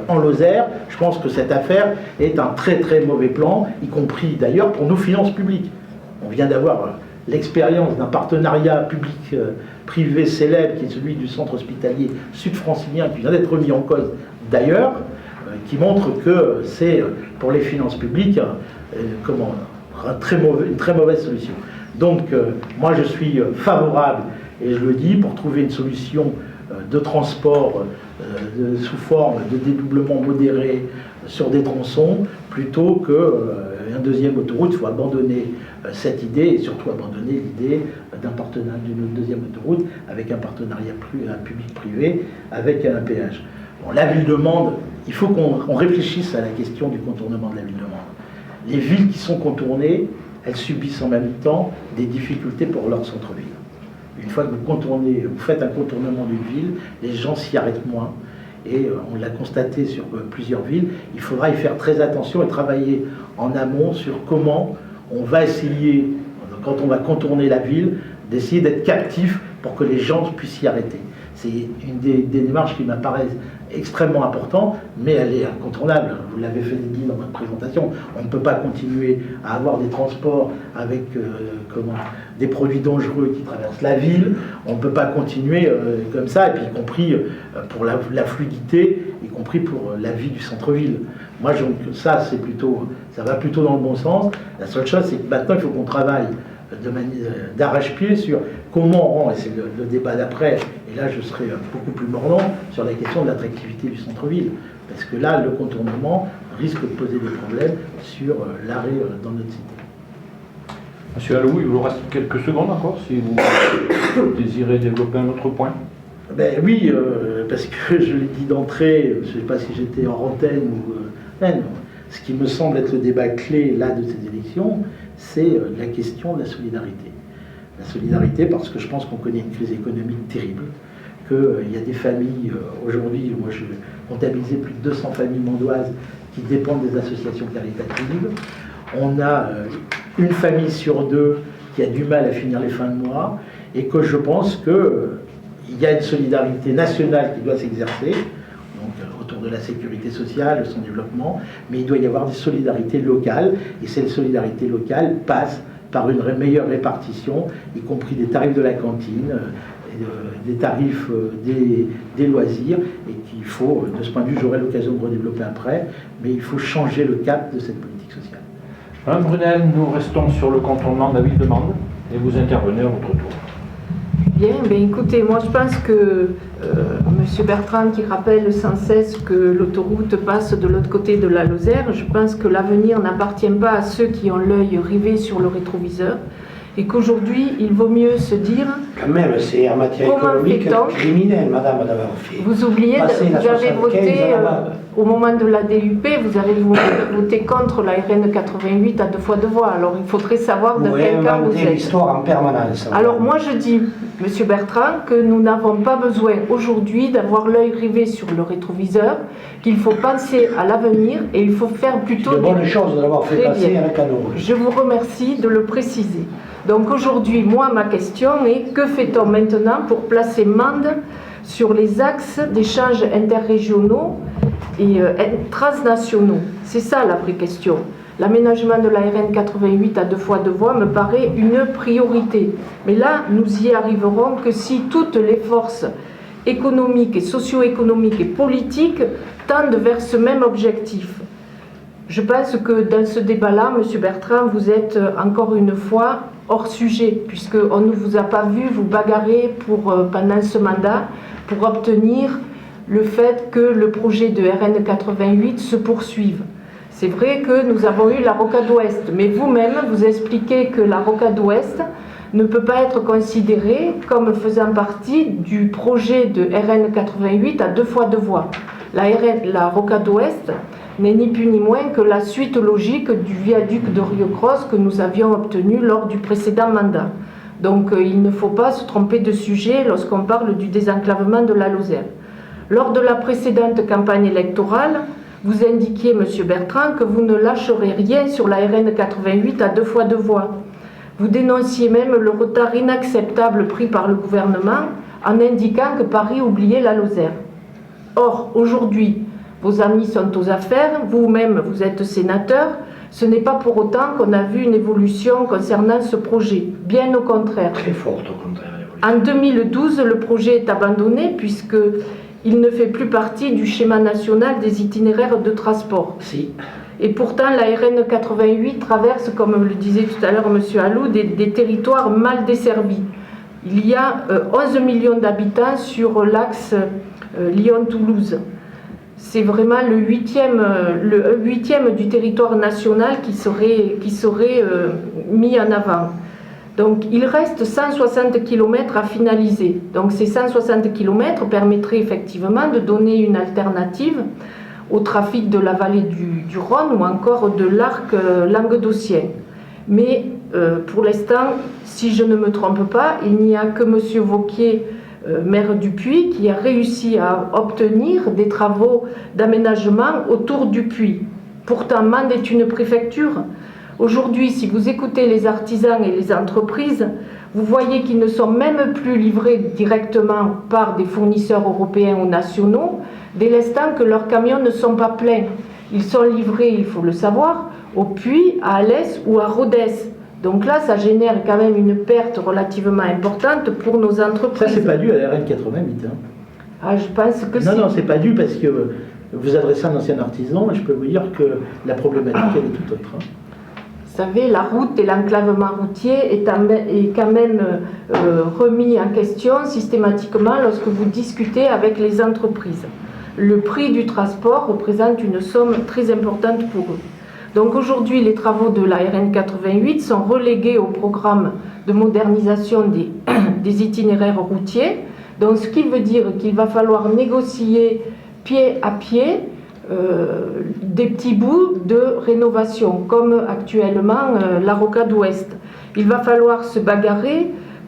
[SPEAKER 4] en Lozère, je pense que cette affaire est un très très mauvais plan, y compris d'ailleurs pour nos finances publiques. On vient d'avoir l'expérience d'un partenariat public-privé célèbre, qui est celui du centre hospitalier sud-francilien, qui vient d'être remis en cause d'ailleurs, qui montre que c'est, pour les finances publiques, une très mauvaise solution. Donc, moi, je suis favorable, et je le dis, pour trouver une solution de transport sous forme de dédoublement modéré sur des tronçons, plutôt qu'une 2e autoroute. Il faut abandonner cette idée, et surtout abandonner l'idée d'une 2e autoroute avec un partenariat public-privé, avec un péage. Bon, la ville de Mende, il faut qu'on réfléchisse à la question du contournement de la ville de Mende. Les villes qui sont contournées, elles subissent en même temps des difficultés pour leur centre-ville. Une fois que vous faites un contournement d'une ville, les gens s'y arrêtent moins. Et on l'a constaté sur plusieurs villes. Il faudra y faire très attention et travailler en amont sur comment on va essayer, quand on va contourner la ville, d'essayer d'être captif pour que les gens puissent y arrêter. C'est une des démarches qui m'apparaissent extrêmement importante, mais elle est incontournable. Vous l'avez fait dit dans votre présentation. On ne peut pas continuer à avoir des transports avec des produits dangereux qui traversent la ville. On ne peut pas continuer comme ça, et puis y compris pour la fluidité, y compris pour la vie du centre-ville. Moi, ça va plutôt dans le bon sens. La seule chose, c'est que maintenant, il faut qu'on travaille d'arrache-pied sur comment on rend, et c'est le débat d'après, et là je serai beaucoup plus mordant sur la question de l'attractivité du centre-ville, parce que là le contournement risque de poser des problèmes sur l'arrêt dans notre cité.
[SPEAKER 1] Monsieur Alou, il vous reste quelques secondes encore, si vous désirez développer un autre point.
[SPEAKER 4] Ben oui, parce que je l'ai dit d'entrée, je ne sais pas si j'étais en antenne ou... ce qui me semble être le débat clé là de ces élections, c'est la question de la solidarité. La solidarité, parce que je pense qu'on connaît une crise économique terrible, qu'il y a des familles, aujourd'hui, moi je comptabilisais plus de 200 familles mondoises qui dépendent des associations caritatives. On a une famille sur 2 qui a du mal à finir les fins de mois, et que je pense qu'il y a une solidarité nationale qui doit s'exercer, donc autour de la sécurité sociale, de son développement, mais il doit y avoir des solidarités locales, et cette solidarité locale passe par une meilleure répartition, y compris des tarifs de la cantine, des tarifs des loisirs, et qu'il faut, de ce point de vue, j'aurai l'occasion de redévelopper après, mais il faut changer le cap de cette politique sociale.
[SPEAKER 1] Madame Brunel, nous restons sur le contournement de la ville de Mende, et vous intervenez à votre tour.
[SPEAKER 5] Bien, écoutez, moi je pense que M. Bertrand qui rappelle sans cesse que l'autoroute passe de l'autre côté de la Lozère, je pense que l'avenir n'appartient pas à ceux qui ont l'œil rivé sur le rétroviseur, et qu'aujourd'hui, il vaut mieux se dire...
[SPEAKER 6] Quand même, c'est en matière
[SPEAKER 5] Comment
[SPEAKER 6] économique
[SPEAKER 5] fait-on
[SPEAKER 6] criminel, madame, d'avoir fait.
[SPEAKER 5] Vous oubliez,
[SPEAKER 6] Passer la
[SPEAKER 5] vous avez
[SPEAKER 6] 75
[SPEAKER 5] voté,
[SPEAKER 6] à la base.
[SPEAKER 5] au moment de la DUP, vous avez voté contre la RN 88 à 2 fois 2 voix. Alors il faudrait savoir de
[SPEAKER 6] Vous
[SPEAKER 5] quel camp vous
[SPEAKER 6] inventez
[SPEAKER 5] êtes.
[SPEAKER 6] l'histoire en permanence.
[SPEAKER 5] Alors moi je dis, Monsieur Bertrand, que nous n'avons pas besoin aujourd'hui d'avoir l'œil rivé sur le rétroviseur, qu'il faut penser à l'avenir et il faut faire plutôt...
[SPEAKER 6] de bonnes choses de l'avoir fait
[SPEAKER 5] Très
[SPEAKER 6] passer
[SPEAKER 5] bien.
[SPEAKER 6] à la canot.
[SPEAKER 5] Je vous remercie de le préciser. Donc aujourd'hui, moi, ma question est que fait-on maintenant pour placer Mende sur les axes d'échanges interrégionaux et transnationaux? C'est ça la vraie question. L'aménagement de la RN 88 à 2 fois 2 voies me paraît une priorité. Mais là, nous y arriverons que si toutes les forces économiques et socio-économiques et politiques tendent vers ce même objectif. Je pense que dans ce débat-là, M. Bertrand, vous êtes encore une fois hors sujet, puisqu'on ne vous a pas vu vous bagarrer pendant ce mandat pour obtenir le fait que le projet de RN 88 se poursuive. C'est vrai que nous avons eu la Rocade Ouest, mais vous-même, vous expliquez que la Rocade Ouest ne peut pas être considérée comme faisant partie du projet de RN 88 à 2 fois 2 voies. La Rocade Ouest n'est ni plus ni moins que la suite logique du viaduc de Rieucros que nous avions obtenu lors du précédent mandat. Donc il ne faut pas se tromper de sujet lorsqu'on parle du désenclavement de la Lozère. Lors de la précédente campagne électorale, vous indiquiez, M. Bertrand, que vous ne lâcherez rien sur la RN 88 à 2 fois 2 voies. Vous dénonciez même le retard inacceptable pris par le gouvernement en indiquant que Paris oubliait la Lozère. Or, aujourd'hui, vos amis sont aux affaires, vous-même vous êtes sénateur, ce n'est pas pour autant qu'on a vu une évolution concernant ce projet, bien au contraire.
[SPEAKER 6] Très forte au contraire.
[SPEAKER 5] En 2012, le projet est abandonné puisqu'il ne fait plus partie du schéma national des itinéraires de transport.
[SPEAKER 6] Si.
[SPEAKER 5] Et pourtant, la RN 88 traverse, comme le disait tout à l'heure M. Alou, des territoires mal desservis. Il y a 11 millions d'habitants sur l'axe Lyon-Toulouse. C'est vraiment le huitième du territoire national qui serait mis en avant. Donc il reste 160 km à finaliser. Donc ces 160 km permettraient effectivement de donner une alternative au trafic de la vallée du Rhône ou encore de l'arc languedocien. Mais pour l'instant, si je ne me trompe pas, il n'y a que M. Vauquier, maire du Puy, qui a réussi à obtenir des travaux d'aménagement autour du Puy. Pourtant, Mende est une préfecture. Aujourd'hui, si vous écoutez les artisans et les entreprises, vous voyez qu'ils ne sont même plus livrés directement par des fournisseurs européens ou nationaux, dès l'instant que leurs camions ne sont pas pleins. Ils sont livrés, il faut le savoir, au Puy, à Alès ou à Rodez. Donc là, ça génère quand même une perte relativement importante pour nos entreprises.
[SPEAKER 4] Ça, c'est pas dû à la RN 88. Hein.
[SPEAKER 5] Ah, je pense que
[SPEAKER 4] non, non, c'est pas dû parce que vous adressez un ancien artisan et je peux vous dire que la problématique, elle est tout autre. Hein.
[SPEAKER 5] Vous savez, la route et l'enclavement routier est quand même remis en question systématiquement lorsque vous discutez avec les entreprises. Le prix du transport représente une somme très importante pour eux. Donc aujourd'hui, les travaux de la RN 88 sont relégués au programme de modernisation des itinéraires routiers. Donc ce qui veut dire qu'il va falloir négocier pied à pied des petits bouts de rénovation, comme actuellement la Rocade Ouest. Il va falloir se bagarrer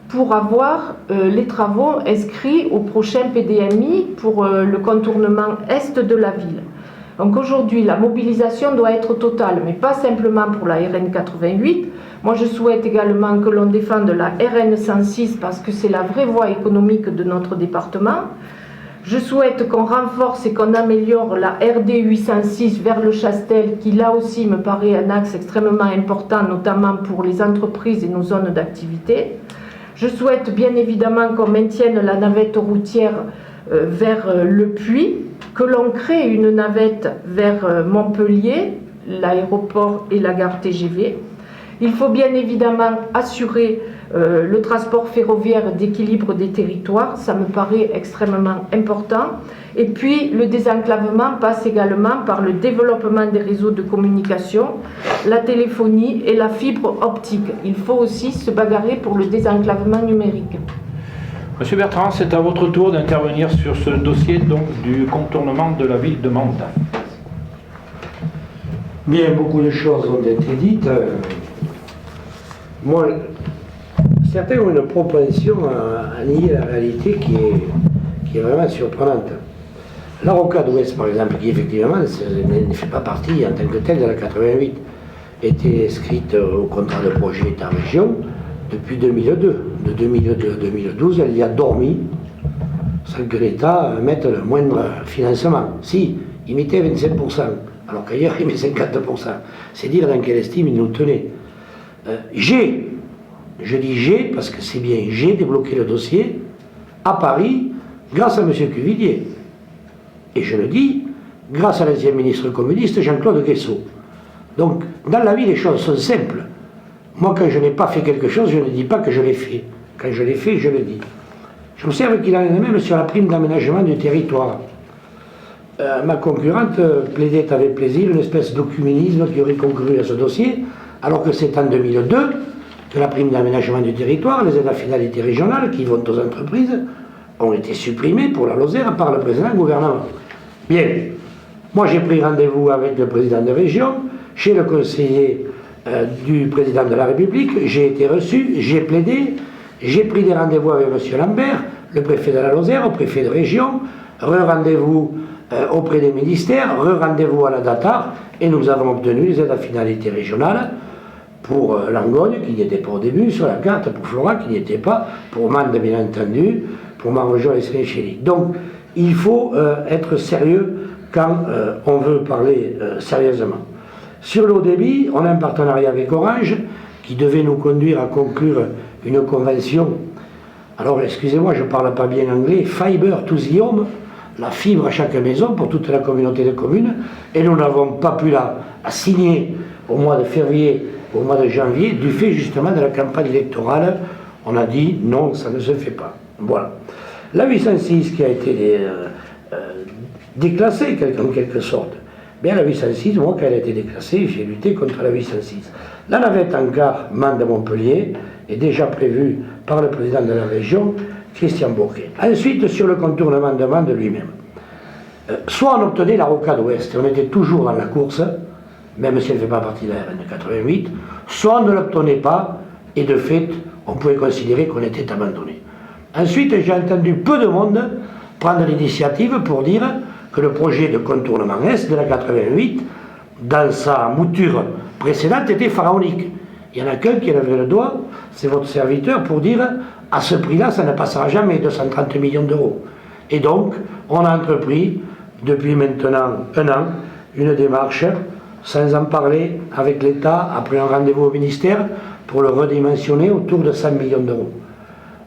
[SPEAKER 5] pour avoir les travaux inscrits au prochain PDMI pour le contournement est de la ville. Donc aujourd'hui, la mobilisation doit être totale, mais pas simplement pour la RN 88. Moi, je souhaite également que l'on défende la RN 106 parce que c'est la vraie voie économique de notre département. Je souhaite qu'on renforce et qu'on améliore la RD 806 vers le Chastel, qui là aussi me paraît un axe extrêmement important, notamment pour les entreprises et nos zones d'activité. Je souhaite bien évidemment qu'on maintienne la navette routière vers le Puy, que l'on crée une navette vers Montpellier, l'aéroport et la gare TGV. Il faut bien évidemment assurer Le transport ferroviaire d'équilibre des territoires, ça me paraît extrêmement important. Et puis le désenclavement passe également par le développement des réseaux de communication, la téléphonie et la fibre optique. Il faut aussi se bagarrer pour le désenclavement numérique.
[SPEAKER 1] Monsieur Bertrand, c'est à votre tour d'intervenir sur ce dossier donc, du contournement de la ville de Mantes.
[SPEAKER 6] Bien, beaucoup de choses ont été dites. Moi, certains ont une propension à nier la réalité qui est vraiment surprenante. La Rocade Ouest, par exemple, qui effectivement ne fait pas partie en tant que telle de la 88, était inscrite au contrat de projet État-région depuis 2002. De 2002 à 2012, elle y a dormi sans que l'État mette le moindre financement. Si, il mettait 25%, alors qu'ailleurs il met 50%. C'est dire dans quelle estime il nous tenait. Je dis j'ai parce que c'est bien, j'ai débloqué le dossier à Paris grâce à M. Cuvillier. Et je le dis, grâce à l'ancien ministre communiste Jean-Claude Guessot. Donc, dans la vie, les choses sont simples. Moi, quand je n'ai pas fait quelque chose, je ne dis pas que je l'ai fait. Quand je l'ai fait, je le dis. J'observe qu'il en est de même sur la prime d'aménagement du territoire. Ma concurrente plaidait avec plaisir une espèce d'œcuménisme qui aurait conclu à ce dossier, alors que c'est en 2002 que la prime d'aménagement du territoire, les aides à finalité régionales qui vont aux entreprises, ont été supprimées pour la Lozère par le président du gouvernement. Bien, moi j'ai pris rendez-vous avec le président de région, chez le conseiller du président de la République, j'ai été reçu, j'ai plaidé, j'ai pris des rendez-vous avec M. Lambert, le préfet de la Lozère, au préfet de région, re-rendez-vous auprès des ministères, re-rendez-vous à la DATAR, et nous avons obtenu les aides à finalité régionale pour Langogne, qui n'y était pas au début, sur la carte, pour Florat, qui n'y était pas, pour Mende, bien entendu, pour Marvejols et Saint-Chély. Donc, il faut être sérieux quand on veut parler sérieusement. Sur le haut débit, on a un partenariat avec Orange qui devait nous conduire à conclure une convention. Alors, excusez-moi, je ne parle pas bien anglais. Fiber to the home, la fibre à chaque maison pour toute la communauté de communes. Et nous n'avons pas pu la signer au mois de février, au mois de janvier, du fait justement de la campagne électorale. On a dit non, ça ne se fait pas. Voilà. La 806 qui a été déclassée en quelque sorte. Bien, la 806, moi, quand elle a été déclassée, j'ai lutté contre la 806. La navette en gare Mende-Montpellier est déjà prévue par le président de la région, Christian Bourquet. Ensuite, sur le contournement de Mende lui-même. Soit on obtenait la Rocade Ouest, on était toujours dans la course, même si elle ne fait pas partie de la RN 88, soit on ne l'obtenait pas, et de fait, on pouvait considérer qu'on était abandonné. Ensuite, j'ai entendu peu de monde prendre l'initiative pour dire que le projet de contournement Est de la 88, dans sa mouture précédente, était pharaonique. Il y en a qu'un qui a levé le doigt, c'est votre serviteur, pour dire à ce prix-là, ça ne passera jamais 230 millions d'euros. Et donc, on a entrepris, depuis maintenant un an, une démarche, sans en parler avec l'État, après un rendez-vous au ministère, pour le redimensionner autour de 100 millions d'euros.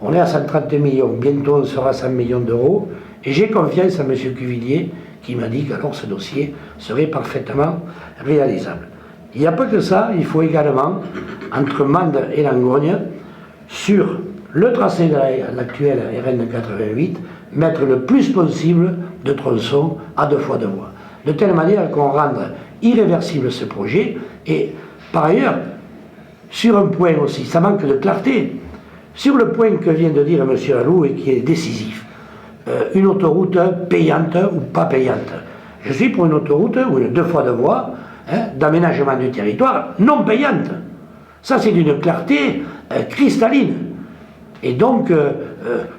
[SPEAKER 6] On est à 130 millions, bientôt on sera à 100 millions d'euros, et j'ai confiance à M. Cuvillier, qui m'a dit qu'alors ce dossier serait parfaitement réalisable. Il n'y a pas que ça, il faut également, entre Mende et Langogne, sur le tracé de l'actuelle RN 88, mettre le plus possible de tronçons à 2 fois 2 voies. De telle manière qu'on rende irréversible ce projet, et par ailleurs, sur un point aussi, ça manque de clarté, sur le point que vient de dire M. Lalou et qui est décisif, une autoroute payante ou pas payante. Je suis pour une autoroute ou une 2 fois 2 voies d'aménagement du territoire non payante. Ça, c'est d'une clarté cristalline. Et donc,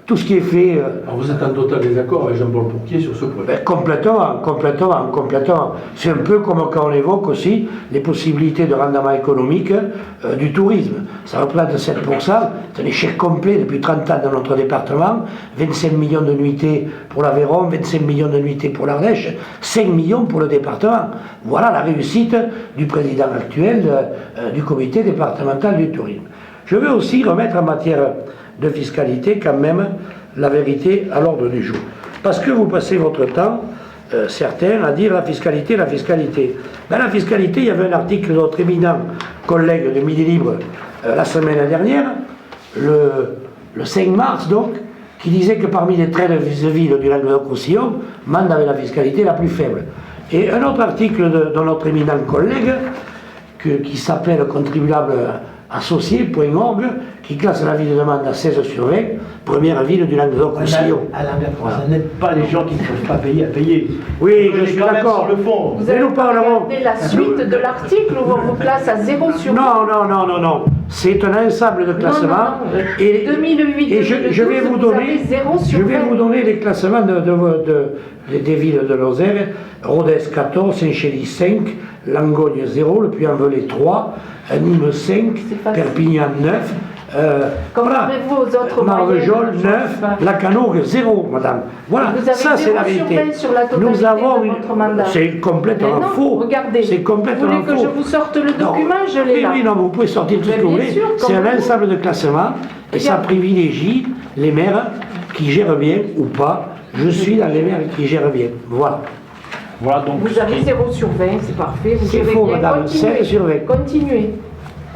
[SPEAKER 6] tout ce qui est fait...
[SPEAKER 3] Alors vous êtes en total désaccord avec Jean-Paul Bourquier sur ce point?
[SPEAKER 6] Complètement. C'est un peu comme quand on évoque aussi les possibilités de rendement économique du tourisme. Ça représente 7%, c'est un échec complet depuis 30 ans dans notre département, 25 millions de nuitées pour l'Aveyron, 25 millions de nuitées pour l'Ardèche, 5 millions pour le département. Voilà la réussite du président actuel du comité départemental du tourisme. Je veux aussi remettre en matière de fiscalité quand même la vérité à l'ordre du jour. Parce que vous passez votre temps, certains, à dire la fiscalité. Ben, la fiscalité, il y avait un article de notre éminent collègue de Midi Libre la semaine dernière le 5 mars, donc, qui disait que parmi les 13 villes du Languedoc-Roussillon, Mende avait la fiscalité la plus faible. Et un autre article de notre éminent collègue, qui s'appelle contribuable associé.org, qui classe la ville de Mende à 16 sur 20, première ville du Languedoc-Roussillon.
[SPEAKER 4] Alain Bertrand, ça n'aide pas les gens qui ne peuvent pas payer à payer.
[SPEAKER 6] Oui, je suis d'accord.
[SPEAKER 4] Sur le fond.
[SPEAKER 5] Vous allez regarder la suite de l'article où on vous classe à 0 sur 20.
[SPEAKER 6] Non. C'est un ensemble de classements.
[SPEAKER 5] Non.
[SPEAKER 6] Et
[SPEAKER 5] 2008,
[SPEAKER 6] et je vais vous donner,
[SPEAKER 5] avez 0 sur
[SPEAKER 6] je vais
[SPEAKER 5] 20.
[SPEAKER 6] vous donner les classements des villes de Lozère. Rodez 14, Saint-Chély 5, Langogne 0, Le Puy-en-Velay 3, Nîmes 5, Perpignan 9.
[SPEAKER 5] Comparez-vous aux autres
[SPEAKER 6] Marvejols
[SPEAKER 5] moyennes,
[SPEAKER 6] 9,
[SPEAKER 5] pas.
[SPEAKER 6] la Canogue 0, madame. Voilà,
[SPEAKER 5] Vous avez
[SPEAKER 6] ça c'est
[SPEAKER 5] 0
[SPEAKER 6] la vérité.
[SPEAKER 5] sur 20 sur la totalité
[SPEAKER 6] Nous avons
[SPEAKER 5] de votre mandat.
[SPEAKER 6] C'est complètement
[SPEAKER 5] Mais non,
[SPEAKER 6] faux.
[SPEAKER 5] regardez.
[SPEAKER 6] C'est
[SPEAKER 5] Vous
[SPEAKER 6] complètement
[SPEAKER 5] voulez que
[SPEAKER 6] faux.
[SPEAKER 5] je vous sorte le
[SPEAKER 6] Non.
[SPEAKER 5] document? Je l'ai là.
[SPEAKER 6] Oui, non, vous pouvez sortir tout ce
[SPEAKER 5] Mais
[SPEAKER 6] que vous
[SPEAKER 5] bien
[SPEAKER 6] voulez.
[SPEAKER 5] sûr,
[SPEAKER 6] C'est
[SPEAKER 5] comme
[SPEAKER 6] un
[SPEAKER 5] vous.
[SPEAKER 6] ensemble de classements et ça privilégie les maires qui gèrent bien ou pas. Je suis dans les maires qui gèrent bien. Voilà.
[SPEAKER 1] Voilà donc
[SPEAKER 5] Vous avez 0 sur 20, c'est parfait. Vous
[SPEAKER 6] C'est
[SPEAKER 5] gérez
[SPEAKER 6] faux,
[SPEAKER 5] bien.
[SPEAKER 6] madame,
[SPEAKER 5] Continuez.
[SPEAKER 6] 7 sur 20.
[SPEAKER 5] Continuez.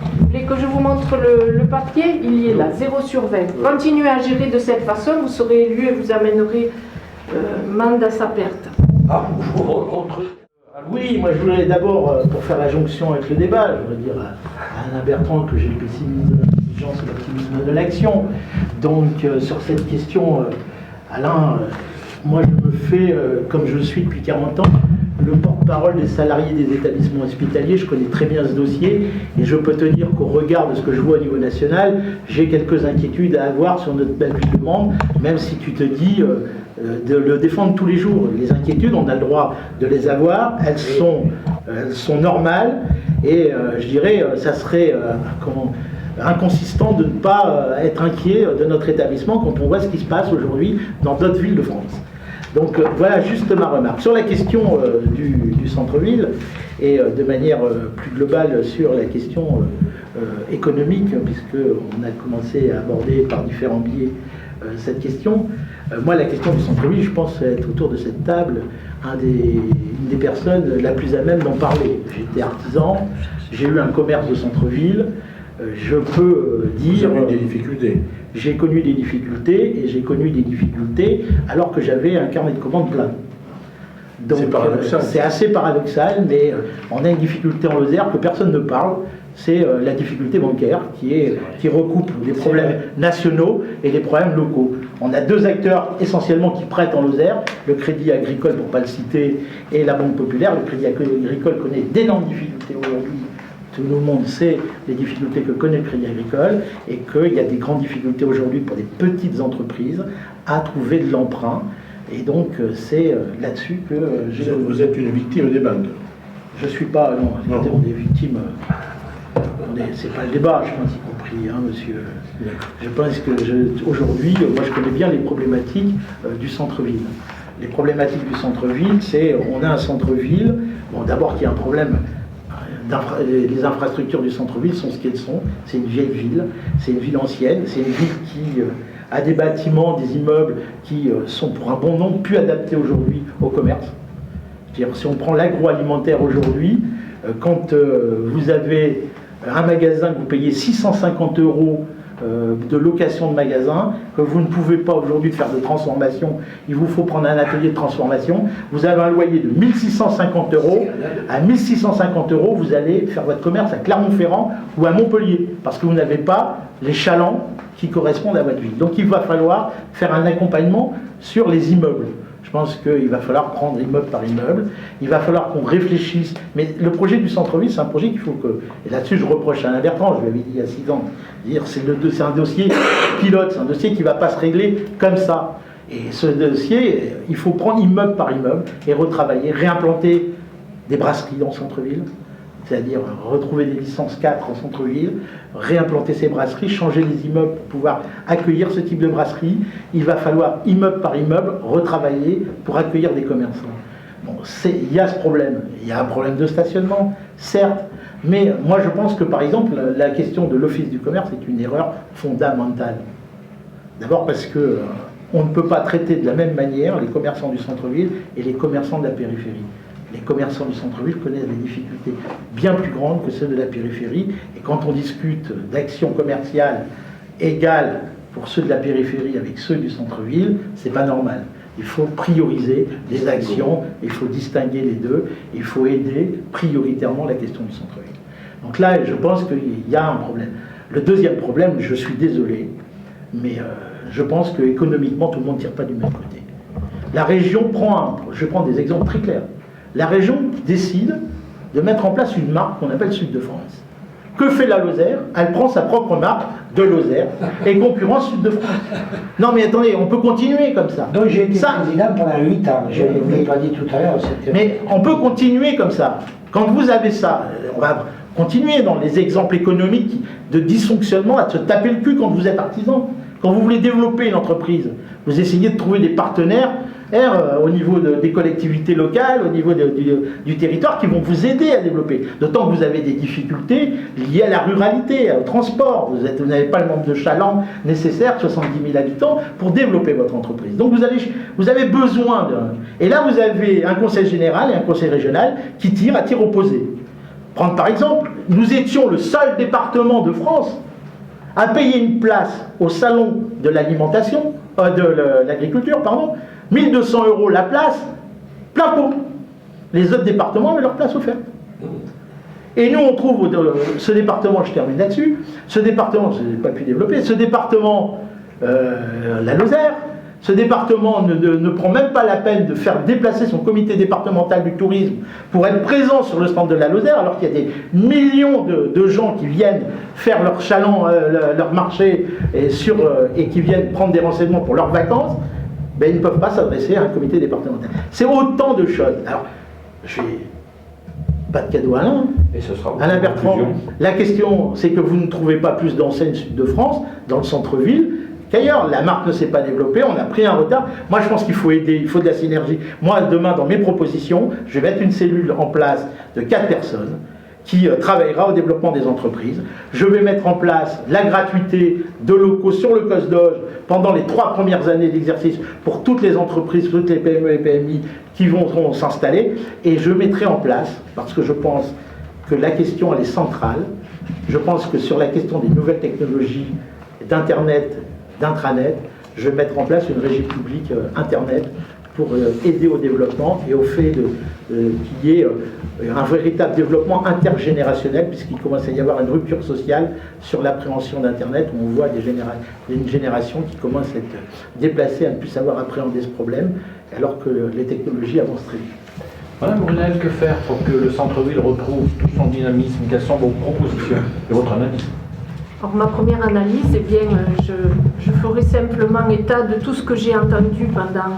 [SPEAKER 5] Vous voulez que je vous montre le papier? Il y est là, 0 sur 20. Continuez à gérer de cette façon, vous serez élu et vous amènerez Mende à sa perte.
[SPEAKER 4] Oui, moi je voulais d'abord, pour faire la jonction avec le débat, je voudrais dire à Alain Bertrand que j'ai le pessimisme, l'intelligence et l'optimisme de l'action. Donc sur cette question, Alain, moi je me fais, comme je le suis depuis 40 ans, le porte-parole des salariés des établissements hospitaliers. Je connais très bien ce dossier et je peux te dire qu'au regard de ce que je vois au niveau national, j'ai quelques inquiétudes à avoir sur notre belle ville de Mende, même si tu te dis de le défendre tous les jours. Les inquiétudes, on a le droit de les avoir, elles sont normales et je dirais ça serait inconsistant de ne pas être inquiet de notre établissement quand on voit ce qui se passe aujourd'hui dans d'autres villes de France. Donc voilà juste ma remarque. Sur la question du centre-ville et de manière plus globale sur la question économique, puisqu'on a commencé à aborder par différents biais cette question, moi la question du centre-ville, je pense être autour de cette table une des personnes la plus à même d'en parler. J'étais artisan, j'ai eu un commerce de centre-ville, je peux dire...
[SPEAKER 3] Vous avez eu des difficultés.
[SPEAKER 4] J'ai connu des difficultés, et j'ai connu des difficultés alors que j'avais un carnet de commandes plein. Donc
[SPEAKER 3] c'est paradoxal.
[SPEAKER 4] C'est assez paradoxal, mais on a une difficulté en Lozère que personne ne parle, c'est la difficulté bancaire qui recoupe des problèmes nationaux et des problèmes locaux. On a deux acteurs essentiellement qui prêtent en Lozère, le Crédit Agricole pour ne pas le citer, et la Banque Populaire. Le Crédit Agricole connaît d'énormes difficultés aujourd'hui. Tout le monde sait les difficultés que connaît le Crédit Agricole et qu'il y a des grandes difficultés aujourd'hui pour des petites entreprises à trouver de l'emprunt. Et donc c'est là-dessus que
[SPEAKER 3] Vous êtes une victime des banques.
[SPEAKER 4] Je ne suis pas... Non, on est victime... c'est pas le débat, je pense, y compris, hein, monsieur. Je pense que aujourd'hui, moi je connais bien les problématiques du centre-ville. Les problématiques du centre-ville, c'est on a un centre-ville, bon d'abord qu'il y a un problème... Les infrastructures du centre-ville sont ce qu'elles sont. C'est une vieille ville, c'est une ville ancienne, c'est une ville qui a des bâtiments, des immeubles qui sont pour un bon nombre plus adaptés aujourd'hui au commerce. C'est-à-dire, si on prend l'agroalimentaire aujourd'hui, quand vous avez un magasin que vous payez 650 € de location de magasin, que vous ne pouvez pas aujourd'hui faire de transformation, il vous faut prendre un atelier de transformation, vous avez un loyer de 1650 €, à 1650 €, vous allez faire votre commerce à Clermont-Ferrand ou à Montpellier, parce que vous n'avez pas les chalands qui correspondent à votre ville. Donc il va falloir faire un accompagnement sur les immeubles. Je pense qu'il va falloir prendre immeuble par immeuble, il va falloir qu'on réfléchisse. Mais le projet du centre-ville, c'est un projet qu'il faut que... Et là-dessus, je reproche à Alain Bertrand, je lui avais dit il y a 6 ans, c'est un dossier pilote, c'est un dossier qui ne va pas se régler comme ça. Et ce dossier, il faut prendre immeuble par immeuble et retravailler, réimplanter des brasseries dans le centre-ville, c'est-à-dire retrouver des licences 4 en centre-ville, réimplanter ces brasseries, changer les immeubles pour pouvoir accueillir ce type de brasserie. Il va falloir, immeuble par immeuble, retravailler pour accueillir des commerçants. Bon, il y a ce problème. Il y a un problème de stationnement, certes, mais moi je pense que par exemple, la question de l'office du commerce est une erreur fondamentale. D'abord parce que on ne peut pas traiter de la même manière les commerçants du centre-ville et les commerçants de la périphérie. Les commerçants du centre-ville connaissent des difficultés bien plus grandes que celles de la périphérie. Et quand on discute d'actions commerciales égale pour ceux de la périphérie avec ceux du centre-ville, c'est pas normal. Il faut prioriser les actions, il faut distinguer les deux, il faut aider prioritairement la question du centre-ville. Donc là, je pense qu'il y a un problème. Le deuxième problème, je suis désolé, mais je pense qu'économiquement, tout le monde ne tire pas du même côté. La région je prends des exemples très clairs. La région décide de mettre en place une marque qu'on appelle Sud de France. Que fait la Lozère? Elle prend sa propre marque de Lozère et concurrence Sud de France. Non mais attendez, on peut continuer comme ça.
[SPEAKER 6] Donc j'ai été président pendant 8 ans, je ne l'ai pas dit tout à l'heure.
[SPEAKER 4] Mais on peut continuer comme ça. Quand vous avez ça, on va continuer dans les exemples économiques de dysfonctionnement à se taper le cul quand vous êtes artisan. Quand vous voulez développer une entreprise, vous essayez de trouver des partenaires au niveau des collectivités locales, au niveau du territoire qui vont vous aider à développer. D'autant que vous avez des difficultés liées à la ruralité, au transport. Vous n'avez pas le nombre de chalands nécessaires, 70 000 habitants, pour développer votre entreprise. Donc vous avez besoin de... Et là, vous avez un conseil général et un conseil régional qui tirent à tir opposé. Prendre par exemple, nous étions le seul département de France à payer une place au salon de l'alimentation, de l'agriculture, pardon, 1 200 € la place, plein pot. Les autres départements avaient leur place offerte. Et nous, on trouve ce département, je termine là-dessus, ce département, je n'ai pas pu développer, ce département, la Lozère, ce département ne prend même pas la peine de faire déplacer son comité départemental du tourisme pour être présent sur le stand de la Lozère, alors qu'il y a des millions de gens qui viennent faire leur chaland, leur marché, et qui viennent prendre des renseignements pour leurs vacances. Ben, ils ne peuvent pas s'adresser à un comité départemental. C'est autant de choses. Alors, je n'ai pas de cadeau à Alain.
[SPEAKER 1] Et ce sera
[SPEAKER 4] Alain Bertrand, la question, c'est que vous ne trouvez pas plus d'enseignes Sud de France, dans le centre-ville, qu'ailleurs. La marque ne s'est pas développée, on a pris un retard. Moi, je pense qu'il faut aider, il faut de la synergie. Moi, demain, dans mes propositions, je vais mettre une cellule en place de 4 personnes qui travaillera au développement des entreprises. Je vais mettre en place la gratuité de locaux sur le COSDOGE pendant les 3 premières années d'exercice pour toutes les entreprises, toutes les PME et PMI qui vont s'installer. Et je mettrai en place, parce que je pense que la question elle est centrale, je pense que sur la question des nouvelles technologies, d'Internet, d'intranet, je vais mettre en place une régie publique Internet pour aider au développement et au fait qu'il y ait un véritable développement intergénérationnel, puisqu'il commence à y avoir une rupture sociale sur l'appréhension d'Internet, où on voit une génération qui commence à être déplacée, à ne plus savoir appréhender ce problème, alors que les technologies avancent très vite.
[SPEAKER 1] Madame Brunel, que faire pour que le centre-ville retrouve tout son dynamisme? Quelles sont vos propositions et votre analyse?
[SPEAKER 5] Alors ma première analyse, eh bien, je ferai simplement état de tout ce que j'ai entendu pendant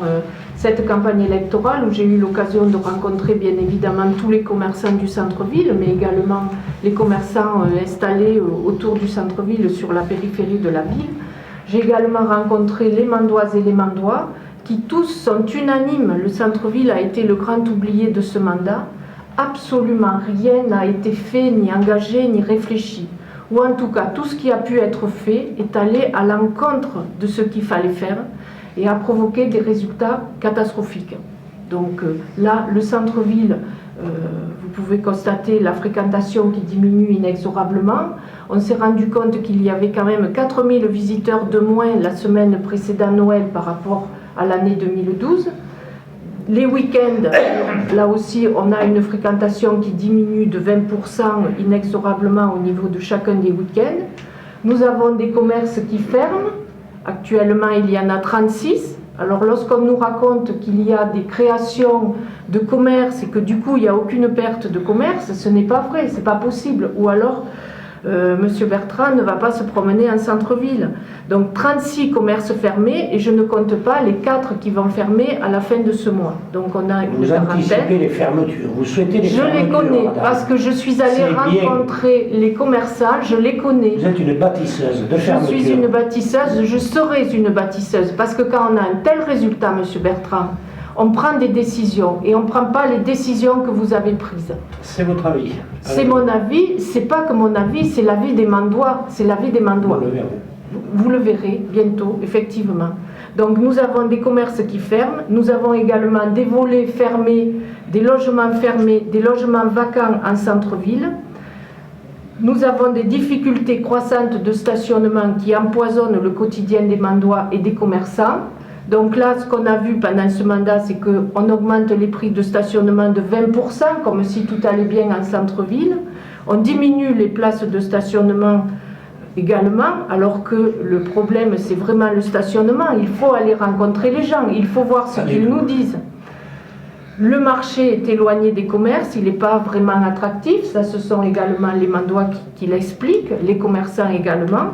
[SPEAKER 5] cette campagne électorale, où j'ai eu l'occasion de rencontrer bien évidemment tous les commerçants du centre-ville, mais également les commerçants installés autour du centre-ville sur la périphérie de la ville. J'ai également rencontré les Mandoises et les Mandois, qui tous sont unanimes. Le centre-ville a été le grand oublié de ce mandat. Absolument rien n'a été fait, ni engagé, ni réfléchi. Ou en tout cas, tout ce qui a pu être fait est allé à l'encontre de ce qu'il fallait faire et a provoqué des résultats catastrophiques. Donc là, le centre-ville, vous pouvez constater la fréquentation qui diminue inexorablement. On s'est rendu compte qu'il y avait quand même 4000 visiteurs de moins la semaine précédant Noël par rapport à l'année 2012. Les week-ends, là aussi, on a une fréquentation qui diminue de 20% inexorablement au niveau de chacun des week-ends. Nous avons des commerces qui ferment. Actuellement, il y en a 36. Alors, lorsqu'on nous raconte qu'il y a des créations de commerces et que du coup, il n'y a aucune perte de commerce, ce n'est pas vrai, ce n'est pas possible. Ou alors, Monsieur Bertrand ne va pas se promener en centre-ville. Donc 36 commerces fermés et je ne compte pas les 4 qui vont fermer à la fin de ce mois. Donc on a une
[SPEAKER 6] Vous anticipez les fermetures, vous souhaitez les fermetures.
[SPEAKER 5] Je les connais
[SPEAKER 6] madame.
[SPEAKER 5] parce que je suis allée rencontrer les commerçants, je les connais.
[SPEAKER 6] Vous êtes une bâtisseuse de fermeture.
[SPEAKER 5] Je suis une bâtisseuse, je serai une bâtisseuse parce que quand on a un tel résultat, Monsieur Bertrand, on prend des décisions et on ne prend pas les décisions que vous avez prises.
[SPEAKER 6] C'est votre avis.
[SPEAKER 5] C'est mon avis, c'est pas que mon avis, c'est l'avis des Mandois. C'est l'avis des Mandois. Vous le verrez bientôt, effectivement. Donc nous avons des commerces qui ferment, nous avons également des volets fermés, des logements vacants en centre-ville. Nous avons des difficultés croissantes de stationnement qui empoisonnent le quotidien des Mandois et des commerçants. Donc là, ce qu'on a vu pendant ce mandat, c'est qu'on augmente les prix de stationnement de 20%, comme si tout allait bien en centre-ville. On diminue les places de stationnement également, alors que le problème, c'est vraiment le stationnement. Il faut aller rencontrer les gens, il faut voir ce qu'ils nous disent. Le marché est éloigné des commerces, il n'est pas vraiment attractif. Ça, ce sont également les Mandois qui l'expliquent, les commerçants également.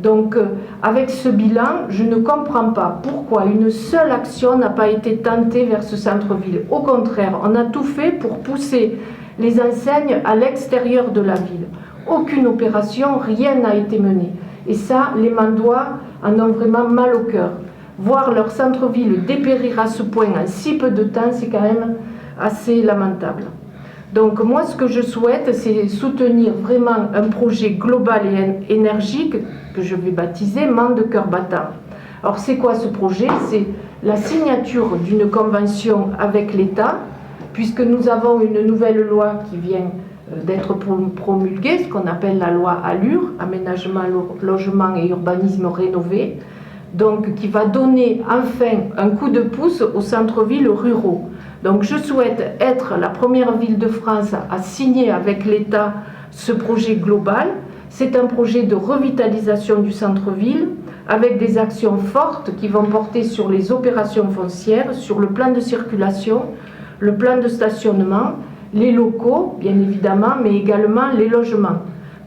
[SPEAKER 5] Donc, avec ce bilan, je ne comprends pas pourquoi une seule action n'a pas été tentée vers ce centre-ville. Au contraire, on a tout fait pour pousser les enseignes à l'extérieur de la ville. Aucune opération, rien n'a été mené. Et ça, les Mandois en ont vraiment mal au cœur. Voir leur centre-ville dépérir à ce point en si peu de temps, c'est quand même assez lamentable. Donc moi, ce que je souhaite, c'est soutenir vraiment un projet global et énergique que je vais baptiser Mende Cœur Battant. Alors c'est quoi ce projet? C'est la signature d'une convention avec l'État, puisque nous avons une nouvelle loi qui vient d'être promulguée, ce qu'on appelle la loi ALUR, Aménagement, Logement et Urbanisme Rénové, donc qui va donner enfin un coup de pouce aux centres-villes ruraux. Donc je souhaite être la première ville de France à signer avec l'État ce projet global. C'est un projet de revitalisation du centre-ville avec des actions fortes qui vont porter sur les opérations foncières, sur le plan de circulation, le plan de stationnement, les locaux bien évidemment, mais également les logements.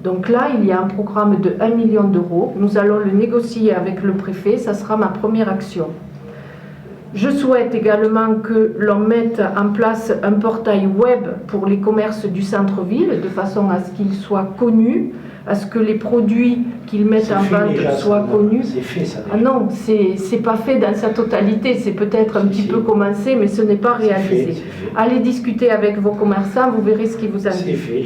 [SPEAKER 5] Donc là, il y a un programme de 1 million d'euros. Nous allons le négocier avec le préfet, ça sera ma première action. Je souhaite également que l'on mette en place un portail web pour les commerces du centre-ville, de façon à ce qu'ils soient connus, à ce que les produits qu'ils mettent en vente soient connus.
[SPEAKER 6] C'est fait ça.
[SPEAKER 5] Ah non, c'est pas fait dans sa totalité, c'est peut-être un petit peu commencé, mais ce n'est pas réalisé. Allez discuter avec vos commerçants, vous verrez ce qui vous
[SPEAKER 6] C'est
[SPEAKER 5] intéresse.
[SPEAKER 6] fait,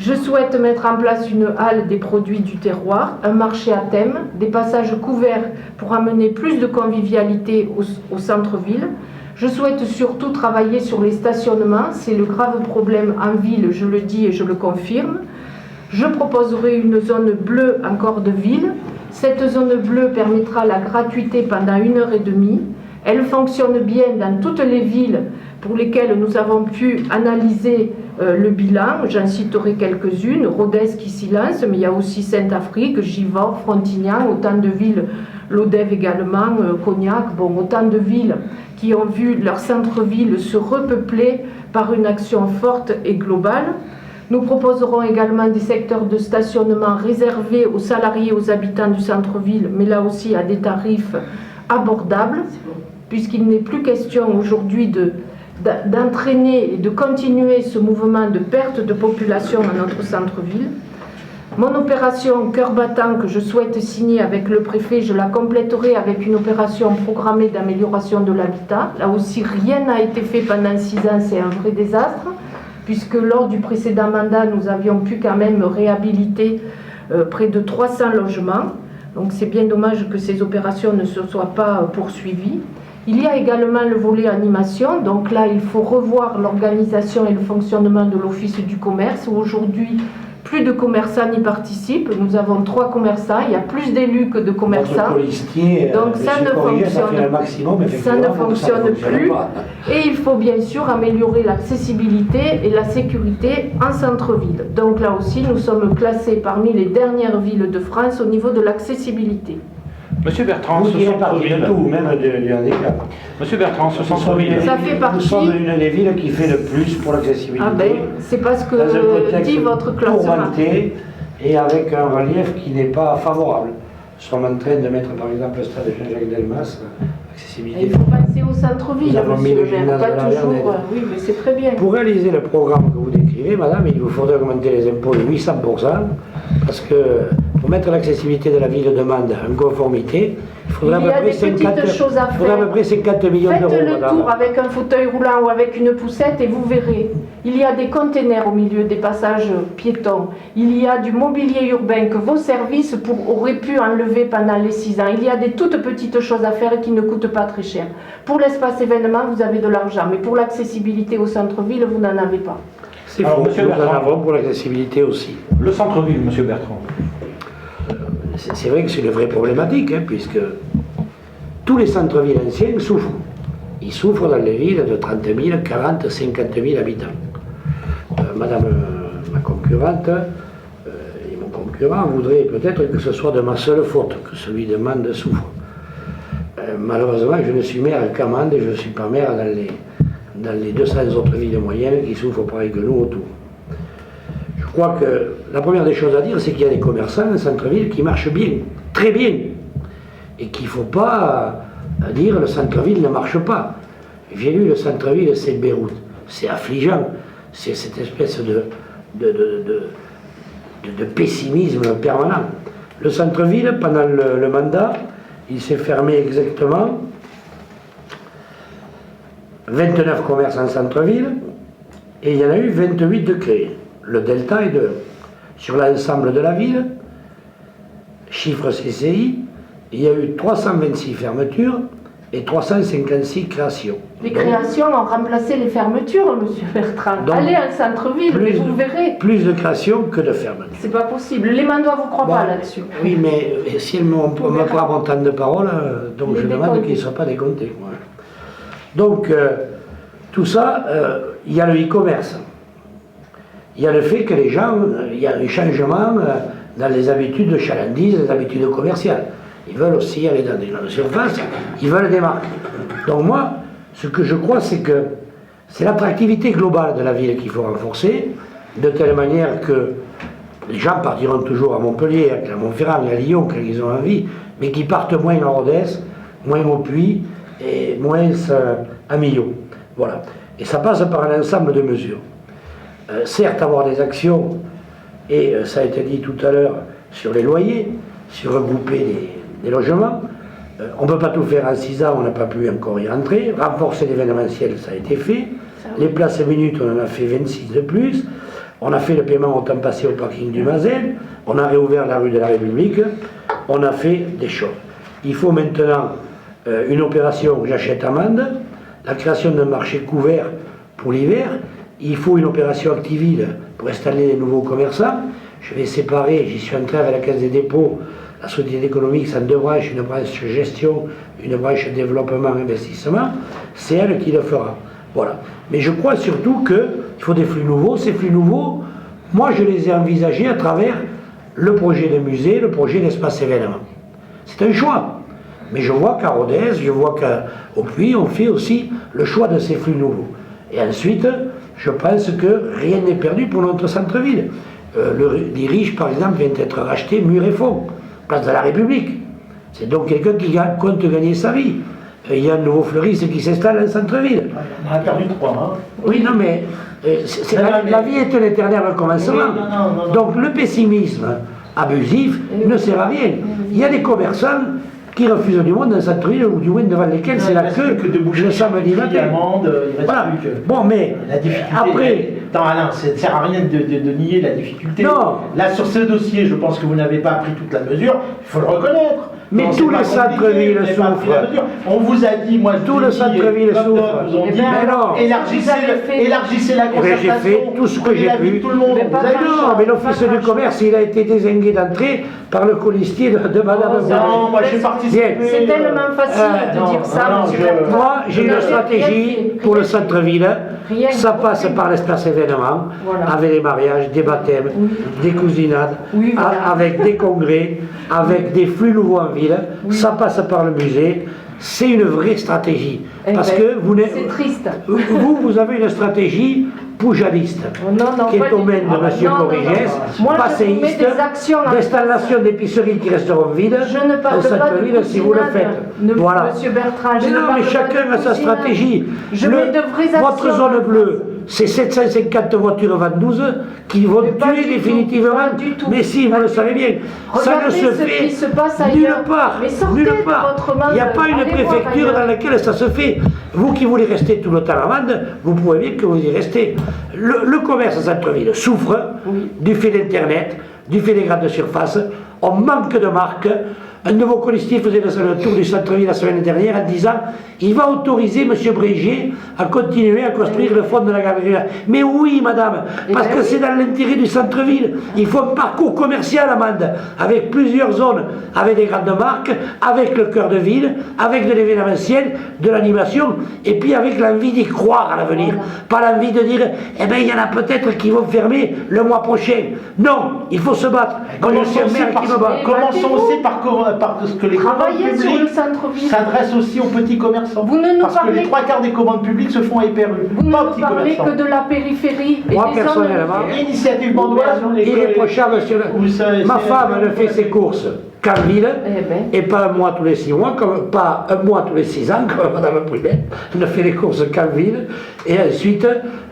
[SPEAKER 5] Je souhaite mettre en place une halle des produits du terroir, un marché à thème, des passages couverts pour amener plus de convivialité au centre-ville. Je souhaite surtout travailler sur les stationnements, c'est le grave problème en ville, je le dis et je le confirme. Je proposerai une zone bleue en corps de ville. Cette zone bleue permettra la gratuité pendant 1h30. Elle fonctionne bien dans toutes les villes pour lesquelles nous avons pu analyser le bilan. J'en citerai quelques-unes. Rodez qui s'y lance, mais il y a aussi Saint-Afrique, Givors, Frontignan, autant de villes, Lodève également, Cognac, bon, autant de villes qui ont vu leur centre-ville se repeupler par une action forte et globale. Nous proposerons également des secteurs de stationnement réservés aux salariés et aux habitants du centre-ville, mais là aussi à des tarifs abordables, puisqu'il n'est plus question aujourd'hui d'entraîner et de continuer ce mouvement de perte de population dans notre centre-ville. Mon opération Cœur Battant que je souhaite signer avec le préfet, je la compléterai avec une opération programmée d'amélioration de l'habitat. Là aussi, rien n'a été fait pendant 6 ans, c'est un vrai désastre, puisque lors du précédent mandat, nous avions pu quand même réhabiliter près de 300 logements. Donc c'est bien dommage que ces opérations ne se soient pas poursuivies. Il y a également le volet animation, donc là il faut revoir l'organisation et le fonctionnement de l'Office du commerce, où aujourd'hui plus de commerçants y participent. Nous avons 3 commerçants, il y a plus d'élus que de commerçants. Donc ça ne fonctionne plus. Et il faut bien sûr améliorer l'accessibilité et la sécurité en centre-ville. Donc là aussi, nous sommes classés parmi les dernières villes de France au niveau de l'accessibilité.
[SPEAKER 1] Monsieur Bertrand,
[SPEAKER 6] Vous
[SPEAKER 1] ce
[SPEAKER 6] direz pas du
[SPEAKER 1] centre-ville.
[SPEAKER 6] tout, même du handicap.
[SPEAKER 1] Monsieur Bertrand, ce centre-ville.
[SPEAKER 5] Ça fait partie-
[SPEAKER 6] Nous sommes une des villes qui fait le plus pour l'accessibilité.
[SPEAKER 5] Ah ben, c'est pas ce
[SPEAKER 6] Dans un
[SPEAKER 5] que
[SPEAKER 6] contexte
[SPEAKER 5] dit votre classement.
[SPEAKER 6] tourmenté et avec un relief qui n'est pas favorable. Nous sommes en train de mettre par exemple le stade de Jean-Jacques Delmas, accessibilité.
[SPEAKER 5] Il faut penser au centre-ville,
[SPEAKER 6] Nous avons mis
[SPEAKER 5] monsieur
[SPEAKER 6] le
[SPEAKER 5] le maire,
[SPEAKER 6] gymnase
[SPEAKER 5] pas
[SPEAKER 6] de la
[SPEAKER 5] toujours.
[SPEAKER 6] Vernette.
[SPEAKER 5] Oui, mais c'est très bien.
[SPEAKER 6] Pour réaliser le programme que vous décrivez, madame, il vous faudrait augmenter les impôts de 800%, parce que pour mettre l'accessibilité de la ville de Mende en conformité, il faudrait
[SPEAKER 5] Il y a
[SPEAKER 6] à peu près
[SPEAKER 5] des petites
[SPEAKER 6] 50,
[SPEAKER 5] choses à
[SPEAKER 6] il faudrait à
[SPEAKER 5] faire.
[SPEAKER 6] peu près 50 millions
[SPEAKER 5] Faites
[SPEAKER 6] d'euros,
[SPEAKER 5] le
[SPEAKER 6] madame.
[SPEAKER 5] tour avec un fauteuil roulant ou avec une poussette et vous verrez. Il y a des containers au milieu des passages piétons. Il y a du mobilier urbain que vos services auraient pu enlever pendant les 6 ans. Il y a des toutes petites choses à faire qui ne coûtent pas très cher. Pour l'espace événement, vous avez de l'argent, mais pour l'accessibilité au centre-ville, vous n'en avez pas.
[SPEAKER 6] C'est
[SPEAKER 1] Alors,
[SPEAKER 6] faux,
[SPEAKER 1] monsieur
[SPEAKER 6] nous en
[SPEAKER 1] Bertrand.
[SPEAKER 6] avons pour l'accessibilité aussi.
[SPEAKER 1] Le centre-ville, monsieur Bertrand.
[SPEAKER 6] C'est vrai que c'est une vraie problématique, hein, puisque tous les centres-villes anciens souffrent. Ils souffrent dans les villes de 30 000, 40, 50 000 habitants. Madame, ma concurrente, et mon concurrent voudraient peut-être que ce soit de ma seule faute, que celui de Mende souffre. Malheureusement, je ne suis maire qu'à Mende et je ne suis pas maire dans les 200 autres villes moyennes qui souffrent pareil que nous autour. Je crois que la première des choses à dire, c'est qu'il y a des commerçants dans le centre-ville qui marchent bien, très bien, et qu'il ne faut pas dire le centre-ville ne marche pas. J'ai lu le centre-ville, c'est Beyrouth. C'est affligeant, c'est cette espèce de pessimisme permanent. Le centre-ville, pendant le mandat, il s'est fermé exactement 29 commerces en centre-ville, et il y en a eu 28 de créés. Le delta est de 1. Sur l'ensemble de la ville, chiffre CCI, il y a eu 326 fermetures et 356 créations.
[SPEAKER 5] Les créations ont remplacé les fermetures, monsieur Bertrand.
[SPEAKER 6] Donc,
[SPEAKER 5] allez à centre-ville, et vous verrez.
[SPEAKER 6] Plus de créations que de fermetures.
[SPEAKER 5] C'est pas possible. Les mandois vous croient pas
[SPEAKER 6] Bon,
[SPEAKER 5] là-dessus.
[SPEAKER 6] Oui, mais si elles m'ont pas mon temps de parole, donc
[SPEAKER 5] Les
[SPEAKER 6] je demande
[SPEAKER 5] décomptés.
[SPEAKER 6] qu'ils ne soient pas décomptés. Voilà. Donc, tout ça, il y a le e-commerce. Il y a le fait que les gens, il y a un changement dans les habitudes de chalandise, les habitudes commerciales. Ils veulent aussi aller dans des grandes surfaces, ils veulent des marques. Donc moi, ce que je crois, c'est que c'est l'attractivité globale de la ville qu'il faut renforcer, de telle manière que les gens partiront toujours à Montpellier, à Clermont-Ferrand et à Lyon quand ils ont envie, mais qui partent moins à Rodez, moins au Puy et moins à Millau. Voilà. Et ça passe par un ensemble de mesures. Certes, avoir des actions, et ça a été dit tout à l'heure, sur les loyers, sur regrouper des logements. On ne peut pas tout faire en 6 ans, on n'a pas pu encore y rentrer. Renforcer l'événementiel, ça a été fait. Les places minutes, on en a fait 26 de plus. On a fait le paiement au temps passé au parking du Mazel. On a réouvert la rue de la République. On a fait des choses. Il faut maintenant une opération j'achète amende, la création d'un marché couvert pour l'hiver. Il faut une opération Activille pour installer des nouveaux commerçants. Je vais séparer, j'y suis entré avec la Caisse des dépôts, la société économique, ça en deux branches, une branche gestion, une branche développement, investissement. C'est elle qui le fera. Voilà. Mais je crois surtout qu'il faut des flux nouveaux. Ces flux nouveaux, moi je les ai envisagés à travers le projet de musée, le projet d'espace événement. C'est un choix. Mais je vois qu'à Rodez, je vois qu'au Puy, on fait aussi le choix de ces flux nouveaux. Et ensuite, je pense que rien n'est perdu pour notre centre-ville. Les riches, par exemple, vient d'être racheté mur et fond, place de la République. C'est donc quelqu'un qui compte gagner sa vie. Il y a un nouveau fleuriste qui s'installe dans le centre-ville.
[SPEAKER 4] On a perdu 3, hein.
[SPEAKER 6] Oui, non, mais la vie est un éternel recommencement.
[SPEAKER 4] Oui, non.
[SPEAKER 6] Donc le pessimisme abusif ne sert à rien. Il y a des commerçants qui refusent du monde dans le centre-ville, ou du moins devant lesquels c'est la queue
[SPEAKER 4] que de boucher
[SPEAKER 6] le samedi matin.
[SPEAKER 4] il reste
[SPEAKER 6] Voilà.
[SPEAKER 4] plus que...
[SPEAKER 6] Bon, mais
[SPEAKER 4] La difficulté.
[SPEAKER 6] après...
[SPEAKER 4] Non, Alain, ça ne sert à rien de nier la difficulté.
[SPEAKER 6] Non.
[SPEAKER 4] Là, sur ce dossier, je pense que vous n'avez pas pris toute la mesure. Il faut le reconnaître.
[SPEAKER 6] Mais
[SPEAKER 4] Non,
[SPEAKER 6] tous
[SPEAKER 4] c'est pas
[SPEAKER 6] les centres-villes
[SPEAKER 4] compliqué, vous n'avez pas pris la
[SPEAKER 6] souffrent.
[SPEAKER 4] mesure. On vous a dit, moi, je
[SPEAKER 6] Tout
[SPEAKER 4] vous
[SPEAKER 6] le
[SPEAKER 4] ai dit,
[SPEAKER 6] centre-ville
[SPEAKER 4] et comme
[SPEAKER 6] souffre.
[SPEAKER 4] d'autres vous ont
[SPEAKER 5] Eh
[SPEAKER 4] dit,
[SPEAKER 5] ben,
[SPEAKER 6] mais non.
[SPEAKER 4] élargissez la
[SPEAKER 6] Eh ben,
[SPEAKER 4] concertation.
[SPEAKER 6] j'ai fait tout ce que j'ai
[SPEAKER 4] prenez l'avis
[SPEAKER 6] pu.
[SPEAKER 4] de tout le monde.
[SPEAKER 5] Mais
[SPEAKER 4] Vous
[SPEAKER 5] pas
[SPEAKER 4] avez
[SPEAKER 5] grand
[SPEAKER 4] dit,
[SPEAKER 6] Non, mais l'office
[SPEAKER 5] Pas
[SPEAKER 6] du
[SPEAKER 5] grand
[SPEAKER 6] commerce, il a été désingué d'entrée par le colistier de Madame
[SPEAKER 5] Oh,
[SPEAKER 6] Boulay.
[SPEAKER 4] non, moi j'ai participé.
[SPEAKER 6] Bien.
[SPEAKER 5] C'est tellement facile de
[SPEAKER 4] non,
[SPEAKER 5] dire ça,
[SPEAKER 4] non,
[SPEAKER 5] monsieur
[SPEAKER 4] je-
[SPEAKER 5] Bertrand.
[SPEAKER 6] Moi, j'ai
[SPEAKER 5] Vous
[SPEAKER 6] une
[SPEAKER 5] n'avez
[SPEAKER 6] stratégie
[SPEAKER 5] rien fait,
[SPEAKER 6] pour le
[SPEAKER 5] rien fait.
[SPEAKER 6] centre-ville.
[SPEAKER 5] Rien.
[SPEAKER 6] Ça passe par l'espace événement,
[SPEAKER 5] Voilà.
[SPEAKER 6] avec des mariages, des baptêmes, des cousinades,
[SPEAKER 5] Oui, voilà.
[SPEAKER 6] avec des congrès, avec des flux nouveaux en ville. Ça passe par le musée. C'est une vraie stratégie.
[SPEAKER 5] Eh
[SPEAKER 6] Parce
[SPEAKER 5] ben,
[SPEAKER 6] que
[SPEAKER 5] c'est triste.
[SPEAKER 6] vous avez une stratégie poujadiste,
[SPEAKER 5] Non,
[SPEAKER 6] qui est
[SPEAKER 5] pas
[SPEAKER 6] aux
[SPEAKER 5] du
[SPEAKER 6] mains
[SPEAKER 5] tout.
[SPEAKER 6] de M.
[SPEAKER 5] Non,
[SPEAKER 6] Corrigès,
[SPEAKER 5] Moi, je vous mets
[SPEAKER 6] passéiste,
[SPEAKER 5] des actions en
[SPEAKER 6] d'installation d'épiceries qui resteront vides.
[SPEAKER 5] Je ne parle
[SPEAKER 6] au
[SPEAKER 5] pas de
[SPEAKER 6] centre-ville si vous le
[SPEAKER 5] cousinade,
[SPEAKER 6] faites. Voilà.
[SPEAKER 5] Monsieur Bertrand, je
[SPEAKER 6] Mais
[SPEAKER 5] ne
[SPEAKER 6] non,
[SPEAKER 5] parle
[SPEAKER 6] mais
[SPEAKER 5] pas
[SPEAKER 6] chacun
[SPEAKER 5] de
[SPEAKER 6] a sa
[SPEAKER 5] cousinade.
[SPEAKER 6] stratégie.
[SPEAKER 5] Je mets de vraies
[SPEAKER 6] Votre
[SPEAKER 5] actions.
[SPEAKER 6] zone bleue, c'est 750 voitures vendeuses qui vont
[SPEAKER 5] Mais pas
[SPEAKER 6] tuer
[SPEAKER 5] du tout,
[SPEAKER 6] définitivement.
[SPEAKER 5] pas du tout.
[SPEAKER 6] Mais si, vous le savez bien. Ça ne
[SPEAKER 5] Regardez
[SPEAKER 6] se
[SPEAKER 5] ce
[SPEAKER 6] fait
[SPEAKER 5] qui se passe
[SPEAKER 6] nulle
[SPEAKER 5] ailleurs.
[SPEAKER 6] part.
[SPEAKER 5] Mais sortez
[SPEAKER 6] Nulle
[SPEAKER 5] de
[SPEAKER 6] part.
[SPEAKER 5] votre monde,
[SPEAKER 6] Il n'y a pas une
[SPEAKER 5] allez voir
[SPEAKER 6] préfecture
[SPEAKER 5] ailleurs.
[SPEAKER 6] dans laquelle ça se fait. Vous qui voulez rester tout le temps à Mende, vous pouvez bien que vous y restez. Le commerce en centre-ville souffre du fait d'Internet, du fait des grandes surfaces. On manque de marques. un de vos colistiers faisait le tour du centre-ville la semaine dernière en disant il va autoriser M. Brégier à continuer à construire le front de la galerie. Mais oui, madame, parce que c'est dans l'intérêt du centre-ville. Il faut un parcours commercial, Amande, avec plusieurs zones, avec des grandes marques, avec le cœur de ville, avec de l'événementiel, de l'animation, et puis avec l'envie d'y croire à l'avenir. Pas l'envie de dire eh bien, il y en a peut-être qui vont fermer le mois prochain. Non, il faut se battre. Moi, je suis un maire qui me bat.
[SPEAKER 4] Commençons aussi par ce que les commandes
[SPEAKER 5] Travaillez sur le
[SPEAKER 4] publiques
[SPEAKER 5] centre-ville.
[SPEAKER 4] s'adressent aussi aux petits commerçants.
[SPEAKER 5] Vous ne nous
[SPEAKER 4] Parce que
[SPEAKER 5] parlez-
[SPEAKER 4] les 3/4 des commandes publiques se font à Hyper-U,
[SPEAKER 5] Vous ne
[SPEAKER 4] pas aux
[SPEAKER 5] nous
[SPEAKER 4] petits
[SPEAKER 5] parlez
[SPEAKER 4] commerçants.
[SPEAKER 5] que de la périphérie et
[SPEAKER 6] Moi,
[SPEAKER 5] des
[SPEAKER 6] personnellement,
[SPEAKER 5] zones...
[SPEAKER 4] L'initiative bandoise,
[SPEAKER 6] Irréprochable, monsieur. Ma femme ne fait ses courses qu'en ville,
[SPEAKER 5] Eh ben.
[SPEAKER 6] et pas un mois tous les 6 mois, pas un mois tous les 6 ans, comme Madame Prudet. Elle ne fait les courses qu'en ville. Et ensuite,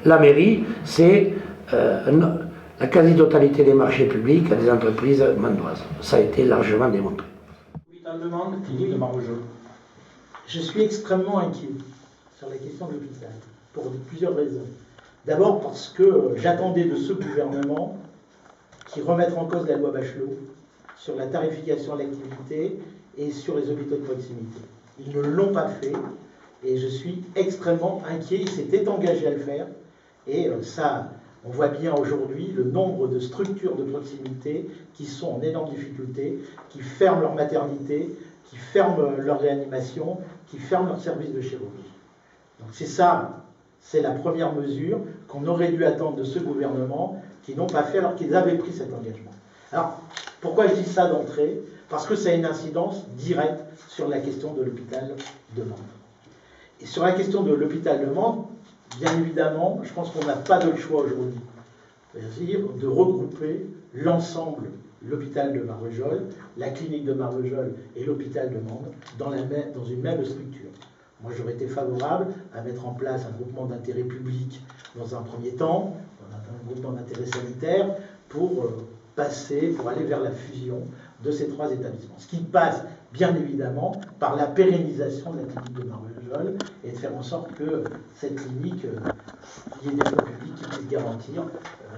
[SPEAKER 6] la mairie, c'est la quasi-totalité des marchés publics des entreprises mandoises. Ça a été largement démontré.
[SPEAKER 4] L'hôpital de Mende, clinique de Marvejols. Je suis extrêmement inquiet sur la question de l'hôpital, pour plusieurs raisons. D'abord parce que j'attendais de ce gouvernement qui remette en cause la loi Bachelot sur la tarification à l'activité et sur les hôpitaux de proximité. Ils ne l'ont pas fait et je suis extrêmement inquiet. Ils s'étaient engagés à le faire et ça, on voit bien aujourd'hui le nombre de structures de proximité qui sont en énorme difficulté, qui ferment leur maternité, qui ferment leur réanimation, qui ferment leur service de chirurgie. Donc c'est ça, c'est la première mesure qu'on aurait dû attendre de ce gouvernement, qui n'ont pas fait alors qu'ils avaient pris cet engagement. Alors, pourquoi je dis ça d'entrée? Parce que ça a une incidence directe sur la question de l'hôpital de Mende. Et sur la question de l'hôpital de Mende, bien évidemment, je pense qu'on n'a pas de choix aujourd'hui, c'est-à-dire de regrouper l'ensemble, l'hôpital de Marvejols, la clinique de Marvejols et l'hôpital de Mende dans une même structure. Moi, j'aurais été favorable à mettre en place un groupement d'intérêt public dans un premier temps, un groupement d'intérêt sanitaire, pour aller vers la fusion de ces trois établissements. Ce qui passe, bien évidemment, par la pérennisation de la clinique de Marvejols et de faire en sorte que cette clinique, qu'il y ait des fonds publics qui puissent garantir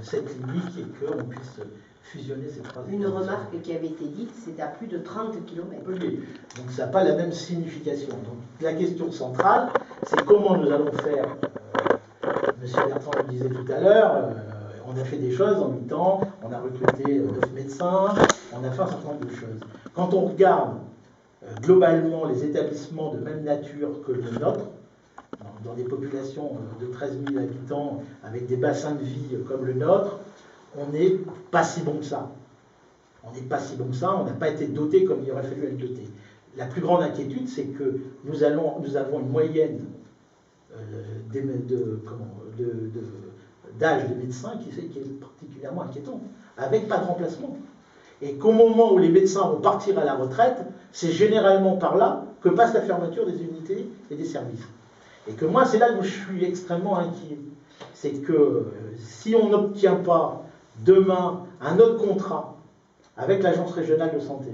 [SPEAKER 4] cette clinique et qu'on puisse fusionner ces trois établissements.
[SPEAKER 2] Une remarque qui avait été dite, c'est à plus de 30 km.
[SPEAKER 4] Oui, donc ça n'a pas la même signification. Donc la question centrale, c'est comment nous allons faire. Monsieur Bertrand le disait tout à l'heure, on a fait des choses en 8 ans, on a recruté 9 médecins, on a fait un certain nombre de choses. Quand on regarde globalement les établissements de même nature que le nôtre, dans des populations de 13 000 habitants, avec des bassins de vie comme le nôtre, on n'est pas si bon que ça. On n'est pas si bon que ça, on n'a pas été doté comme il aurait fallu être doté. La plus grande inquiétude, c'est que nous avons une moyenne d'âge des médecins qui est particulièrement inquiétante, avec pas de remplacement. Et qu'au moment où les médecins vont partir à la retraite, c'est généralement par là que passe la fermeture des unités et des services. Et que moi, c'est là où je suis extrêmement inquiet. C'est que si on n'obtient pas demain un autre contrat avec l'Agence régionale de santé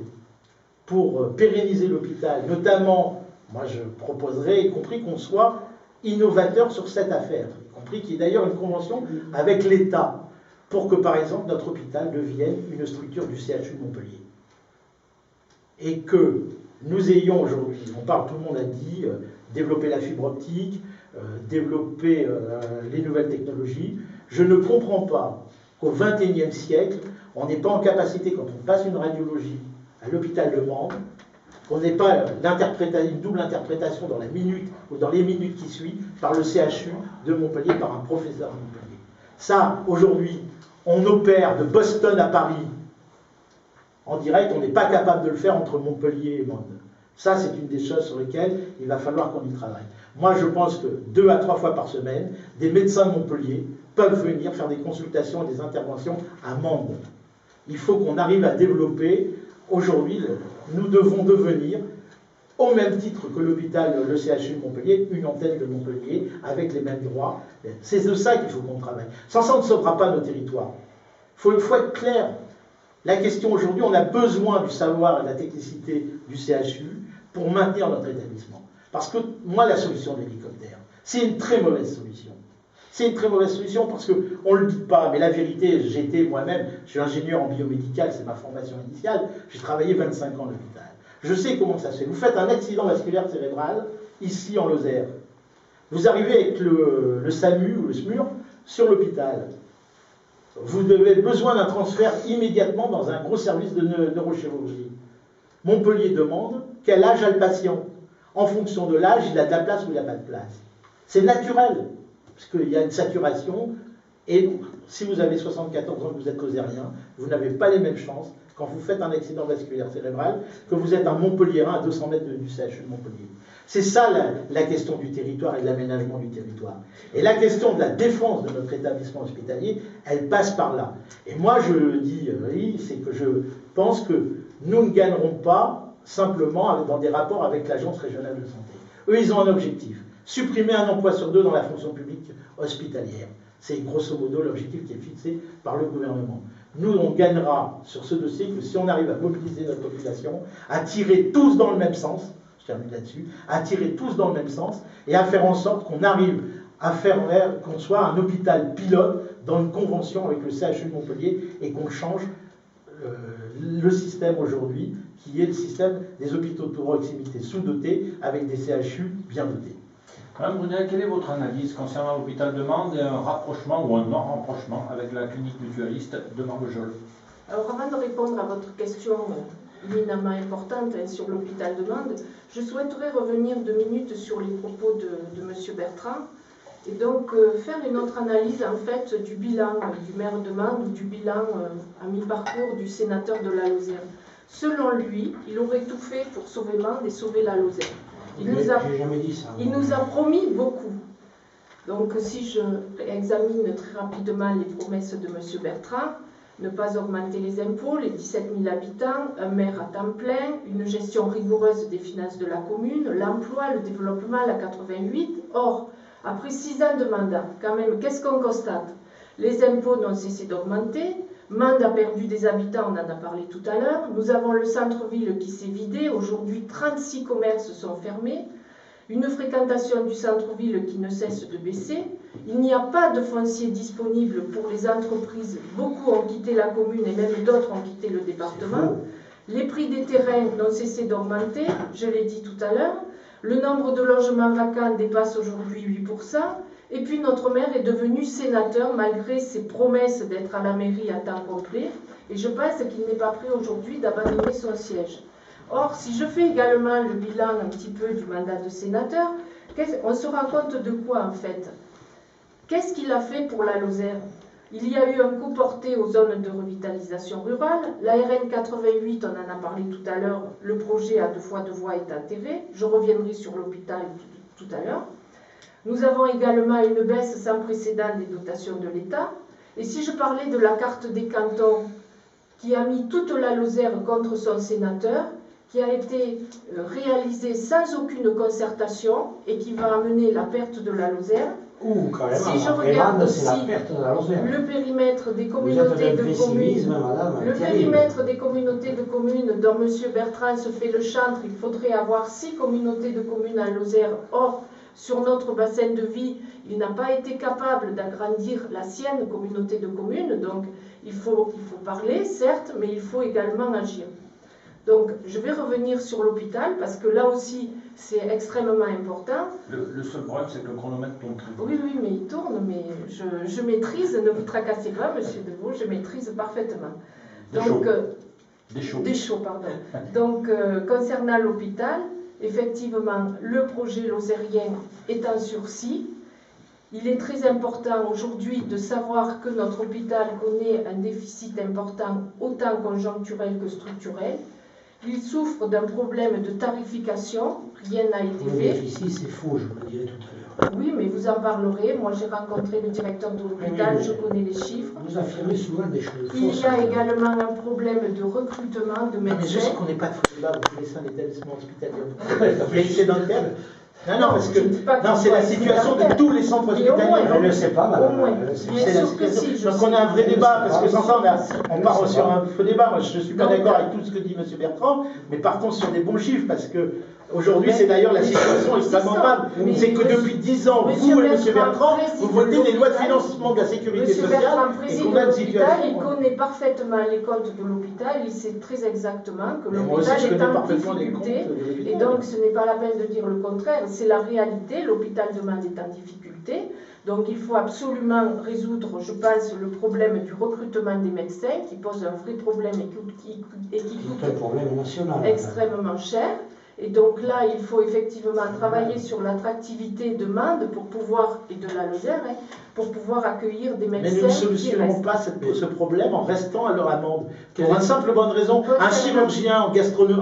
[SPEAKER 4] pour pérenniser l'hôpital, notamment, moi je proposerais, y compris qu'on soit innovateur sur cette affaire, y compris qu'il y ait d'ailleurs une convention avec l'État, pour que par exemple notre hôpital devienne une structure du CHU de Montpellier. Et que nous ayons aujourd'hui, tout le monde a dit, développer la fibre optique, développer les nouvelles technologies. Je ne comprends pas qu'au XXIe siècle, on n'est pas en capacité, quand on passe une radiologie à l'hôpital de Mende, qu'on n'ait pas une double interprétation dans la minute ou dans les minutes qui suivent par le CHU de Montpellier, par un professeur de Montpellier. Ça, aujourd'hui, on opère de Boston à Paris en direct, on n'est pas capable de le faire entre Montpellier et Mende. Ça, c'est une des choses sur lesquelles il va falloir qu'on y travaille. Moi, je pense que 2 à 3 fois par semaine, des médecins de Montpellier peuvent venir faire des consultations et des interventions à Mende. Il faut qu'on arrive à développer. Aujourd'hui, nous devons devenir, au même titre que l'hôpital, le CHU de Montpellier, une antenne de Montpellier, avec les mêmes droits. C'est de ça qu'il faut qu'on travaille. Sans ça, on ne sauvera pas nos territoires. Il faut être clair. La question aujourd'hui, on a besoin du savoir et de la technicité du CHU pour maintenir notre établissement. Parce que moi, la solution de l'hélicoptère, c'est une très mauvaise solution. C'est une très mauvaise solution parce qu'on ne le dit pas, mais la vérité, j'étais moi-même, je suis ingénieur en biomédical, c'est ma formation initiale, j'ai travaillé 25 ans à l'hôpital. Je sais comment ça se fait. Vous faites un accident vasculaire cérébral, ici en Lozère. Vous arrivez avec le SAMU ou le SMUR sur l'hôpital. Vous avez besoin d'un transfert immédiatement dans un gros service de neurochirurgie. Montpellier demande quel âge a le patient. En fonction de l'âge, il a de la place ou il n'a pas de place. C'est naturel, parce qu'il y a une saturation. Et si vous avez 74 ans et que vous êtes lozérien, vous n'avez pas les mêmes chances quand vous faites un accident vasculaire cérébral que vous êtes un Montpelliérain à 200 mètres du CHU de Montpellier. C'est ça la question du territoire et de l'aménagement du territoire. Et la question de la défense de notre établissement hospitalier, elle passe par là. Et moi, je dis, oui, c'est que je pense que nous ne gagnerons pas simplement dans des rapports avec l'Agence régionale de santé. Eux, ils ont un objectif. Supprimer un emploi sur 2 dans la fonction publique hospitalière. C'est grosso modo l'objectif qui est fixé par le gouvernement. Nous, on gagnera sur ce dossier que si on arrive à mobiliser notre population, à tirer tous dans le même sens, je termine là-dessus, à tirer tous dans le même sens et à faire en sorte qu'on arrive à qu'on soit un hôpital pilote dans une convention avec le CHU de Montpellier et qu'on change le système aujourd'hui, qui est le système des hôpitaux de proximité sous-dotés avec des CHU bien dotés.
[SPEAKER 1] Madame Brunel, quelle est votre analyse concernant l'hôpital de Mende et un rapprochement ou un non-rapprochement avec la clinique mutualiste de Marvejols?
[SPEAKER 5] Alors avant de répondre à votre question éminemment importante sur l'hôpital de Mende, je souhaiterais revenir 2 minutes sur les propos de M. Bertrand et donc faire une autre analyse en fait du bilan du maire de Mende ou du bilan à mi-parcours du sénateur de la Lozère. Selon lui, il aurait tout fait pour sauver Mende et sauver la Lozère. Il nous a promis beaucoup. Donc si je examine très rapidement les promesses de M. Bertrand, ne pas augmenter les impôts, les 17 000 habitants, un maire à temps plein, une gestion rigoureuse des finances de la commune, l'emploi, le développement, la 88. Or, après 6 ans de mandat, quand même, qu'est-ce qu'on constate? Les impôts n'ont cessé d'augmenter, Mende a perdu des habitants, on en a parlé tout à l'heure, nous avons le centre-ville qui s'est vidé, aujourd'hui 36 commerces sont fermés, une fréquentation du centre-ville qui ne cesse de baisser, il n'y a pas de foncier disponible pour les entreprises, beaucoup ont quitté la commune et même d'autres ont quitté le département, les prix des terrains n'ont cessé d'augmenter, je l'ai dit tout à l'heure, le nombre de logements vacants dépasse aujourd'hui 8%, et puis notre maire est devenu sénateur malgré ses promesses d'être à la mairie à temps complet, et je pense qu'il n'est pas prêt aujourd'hui d'abandonner son siège. Or, si je fais également le bilan un petit peu du mandat de sénateur, on se rend compte de quoi en fait? Qu'est-ce qu'il a fait pour la Lozère? Il y a eu un coup porté aux zones de revitalisation rurale, la RN 88, on en a parlé tout à l'heure, le projet à 2 fois 2 voies est enterré, je reviendrai sur l'hôpital tout à l'heure. Nous avons également une baisse sans précédent des dotations de l'État. Et si je parlais de la carte des cantons qui a mis toute la Lozère contre son sénateur, qui a été réalisée sans aucune concertation et qui va amener la perte de la Lozère. Si je regarde aussi le périmètre des communautés de communes, dont M. Bertrand se fait le chantre, il faudrait avoir 6 communautés de communes en Lozère. Or, sur notre bassin de vie, il n'a pas été capable d'agrandir la sienne communauté de communes, donc il faut parler, certes, mais il faut également agir. Donc, je vais revenir sur l'hôpital, parce que là aussi, c'est extrêmement important.
[SPEAKER 1] Le seul problème, c'est que le chronomètre tourne très vite.
[SPEAKER 5] Oui, mais il tourne, mais je maîtrise, ne vous tracassez pas, monsieur Deveau, je maîtrise parfaitement. Des chauds, pardon. Donc, concernant l'hôpital, effectivement, le projet lozérien est en sursis. Il est très important aujourd'hui de savoir que notre hôpital connaît un déficit important, autant conjoncturel que structurel. Il souffre d'un problème de tarification, rien n'a été fait.
[SPEAKER 6] Le déficit, c'est faux, je vous le dirai tout à l'heure.
[SPEAKER 5] Oui, mais vous en parlerez. Moi, j'ai rencontré le directeur de l'hôpital, je connais les chiffres.
[SPEAKER 6] Vous affirmez souvent des choses fausses.
[SPEAKER 5] Il y a également un problème de recrutement de médecins.
[SPEAKER 4] Mais je sais qu'on n'est pas de faux débat, vous laissez un établissement hospitalier. Il y a excédentaire. Non, parce que c'est la situation de tous les centres hospitaliers.
[SPEAKER 6] On ne le sait pas, madame.
[SPEAKER 5] Au moins. Bien sûr que si.
[SPEAKER 4] Donc on a un vrai débat, parce que sans ça, on part sur un faux débat. Moi, je ne suis pas d'accord avec tout ce que dit M. Bertrand, mais partons sur des bons chiffres, parce que Aujourd'hui, c'est d'ailleurs la situation extrêmement grave. C'est que depuis 10 ans, vous et M. Bertrand, vous votez les lois de financement de la sécurité sociale et qu'on a une situation.
[SPEAKER 5] Il connaît parfaitement les comptes de l'hôpital, il sait très exactement que
[SPEAKER 4] Moi aussi, je
[SPEAKER 5] l'hôpital est
[SPEAKER 4] connais
[SPEAKER 5] en
[SPEAKER 4] parfaitement les
[SPEAKER 5] difficulté.
[SPEAKER 4] comptes de l'hôpital.
[SPEAKER 5] Et donc, ce n'est pas la peine de dire le contraire, c'est la réalité. L'hôpital de Mende est en difficulté. Donc, il faut absolument résoudre, je pense, le problème du recrutement des médecins, qui pose un vrai problème et qui coûte
[SPEAKER 6] un problème national,
[SPEAKER 5] extrêmement cher. Et donc là, il faut effectivement travailler sur l'attractivité de Mende pour pouvoir, et de la Lozère, pour pouvoir accueillir des médecins.
[SPEAKER 4] Mais nous ne solutionnerons pas ce problème en restant à leur amende. Pour une simple bonne raison, un chirurgien en gastronomie,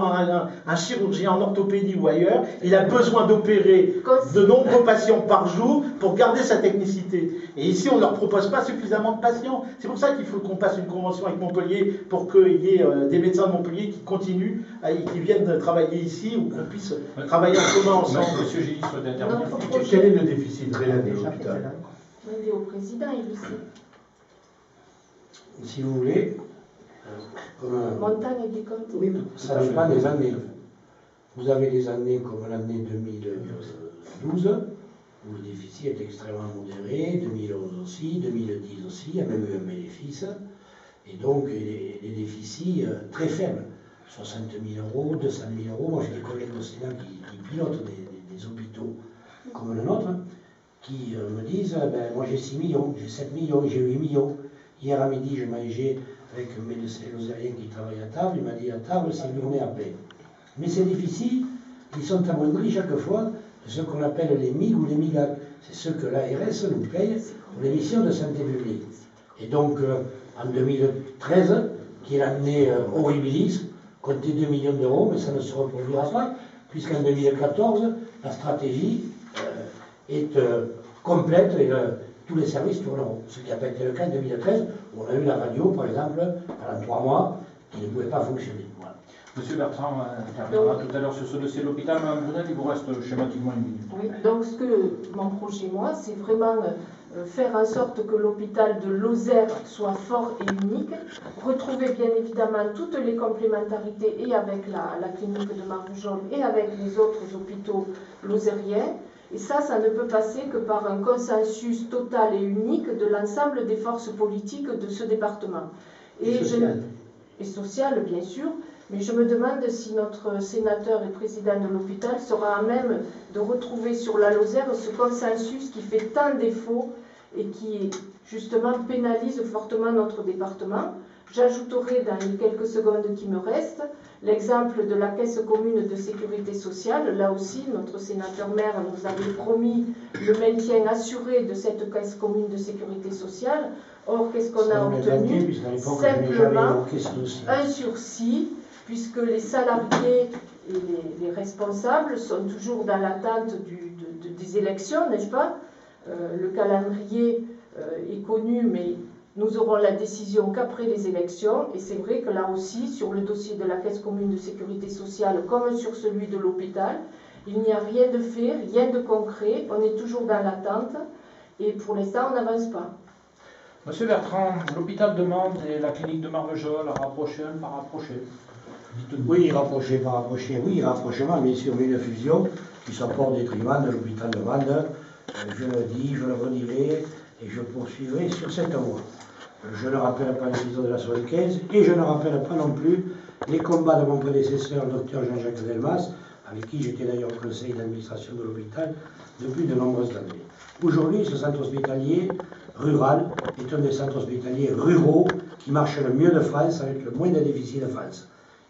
[SPEAKER 4] un chirurgien en orthopédie ou ailleurs, il a besoin d'opérer de nombreux patients par jour pour garder sa technicité. Et ici, on ne leur propose pas suffisamment de patients. C'est pour ça qu'il faut qu'on passe une convention avec Montpellier pour qu'il y ait des médecins de Montpellier qui continuent, qui viennent travailler ici ou qu'on puisse travailler en commun ensemble.
[SPEAKER 1] Monsieur Gilly souhaite intervenir.
[SPEAKER 3] Quel est le déficit réel de l'hôpital?
[SPEAKER 5] Il est au président, il le sait.
[SPEAKER 6] Si vous voulez,
[SPEAKER 5] Montagne des comptes.
[SPEAKER 6] oui, ça dépend des années. Vous avez des années comme l'année 2012, où le déficit est extrêmement modéré, 2011 aussi, 2010 aussi, il y a même eu un bénéfice, et donc les déficits très faibles, 60 000 euros, 200 000 euros. Moi j'ai des collègues au Sénat qui pilotent des hôpitaux comme le nôtre, qui me disent, ben, moi j'ai 6 millions, j'ai 7 millions, j'ai 8 millions. Hier à midi, je mangeais avec un médecin lozérien qui travaille à table, il m'a dit à table, c'est une journée à paix. Mais ces déficits, ils sont amoindris chaque fois de ce qu'on appelle les MIG ou les MIGAC. C'est ce que l'ARS nous paye pour les missions de santé publique. Et donc, en 2013, qui est l'année horribilis, comptez 2 millions d'euros, mais ça ne se reproduira pas, puisqu'en 2014, la stratégie est complète et tous les services tourneront. Ce qui n'a pas été le cas en 2013, où on a eu la radio, par exemple, pendant 3 mois, qui ne pouvait pas fonctionner. Voilà.
[SPEAKER 1] Monsieur Bertrand interviendra tout à l'heure sur ce dossier de l'hôpital. Mme Brunel, il vous reste schématiquement 1 minute.
[SPEAKER 5] Oui, donc mon projet, moi, c'est vraiment faire en sorte que l'hôpital de Lozère soit fort et unique, retrouver bien évidemment toutes les complémentarités et avec la clinique de Marvejols et avec les autres hôpitaux lozériens. Et ça ne peut passer que par un consensus total et unique de l'ensemble des forces politiques de ce département. Et social, bien sûr. Mais je me demande si notre sénateur et président de l'hôpital sera à même de retrouver sur la Lozère ce consensus qui fait tant défaut et qui, justement, pénalise fortement notre département. J'ajouterai dans les quelques secondes qui me restent l'exemple de la Caisse commune de sécurité sociale. Là aussi, notre sénateur-maire nous avait promis le maintien assuré de cette Caisse commune de sécurité sociale. Or, qu'est-ce qu'on a obtenu? Simplement un sursis, puisque les salariés et les responsables sont toujours dans l'attente des élections, n'est-ce pas? Le calendrier est connu, mais nous aurons la décision qu'après les élections, et c'est vrai que là aussi, sur le dossier de la Caisse commune de sécurité sociale, comme sur celui de l'hôpital, il n'y a rien de fait, rien de concret, on est toujours dans l'attente, et pour l'instant, on n'avance pas.
[SPEAKER 1] Monsieur Bertrand, l'hôpital de Mende et la clinique de Marvejols, à rapprocher, pas rapprocher?
[SPEAKER 6] Oui, rapprocher, pas rapprocher, oui, rapprochement, bien sûr, mais une fusion qui soit pas au détriment de l'hôpital de Mende. Je le dis, je le redirai, et je poursuivrai sur cette voie. Je ne rappelle pas l'épisode de la 75, et je ne rappelle pas non plus les combats de mon prédécesseur, le docteur Jean-Jacques Delmas, avec qui j'étais d'ailleurs au conseil d'administration de l'hôpital depuis de nombreuses années. Aujourd'hui, ce centre hospitalier rural est un des centres hospitaliers ruraux qui marche le mieux de France, avec le moins de déficit de France.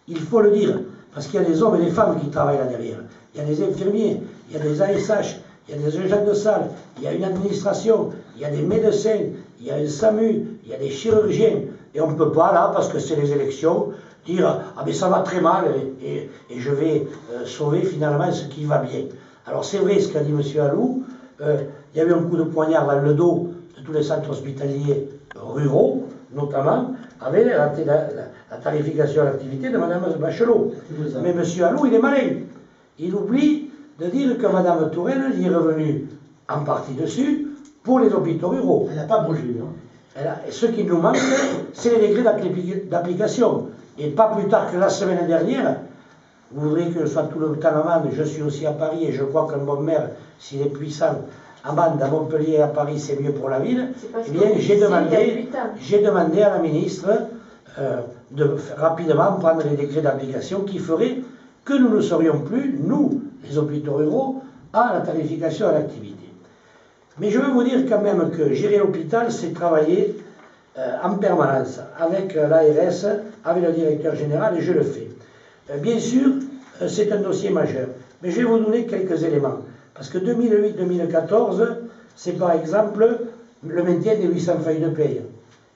[SPEAKER 6] Il faut le dire, parce qu'il y a des hommes et des femmes qui travaillent là derrière. Il y a des infirmiers, il y a des ASH, il y a des agents de salle, il y a une administration, il y a des médecins, il y a un SAMU, il y a des chirurgiens. Et on ne peut pas, là, parce que c'est les élections, dire « Ah mais ça va très mal et je vais sauver finalement ce qui va bien ». Alors c'est vrai ce qu'a dit M. Alou, il y a eu un coup de poignard dans le dos de tous les centres hospitaliers ruraux, notamment, avec la tarification à l'activité de Mme Bachelot. Mais M. Alou, il est malin. Il oublie de dire que Mme Touraine y est revenue en partie dessus pour les hôpitaux ruraux.
[SPEAKER 4] Elle n'a pas bougé.
[SPEAKER 6] Et ce qui nous manque, c'est les décrets d'application. Et pas plus tard que la semaine dernière, vous voudrez que je sois tout le temps à Mende, je suis aussi à Paris, et je crois qu'un bon maire, s'il est puissant, à Mende, à Montpellier et à Paris, c'est mieux pour la ville. Eh bien, j'ai demandé à la ministre de rapidement prendre les décrets d'application qui feraient que nous ne serions plus, nous, les hôpitaux ruraux, à la tarification à l'activité. Mais je veux vous dire quand même que gérer l'hôpital, c'est travailler en permanence avec l'ARS, avec le directeur général, et je le fais. Bien sûr, c'est un dossier majeur, mais je vais vous donner quelques éléments. Parce que 2008-2014, c'est par exemple le maintien des 800 feuilles de paye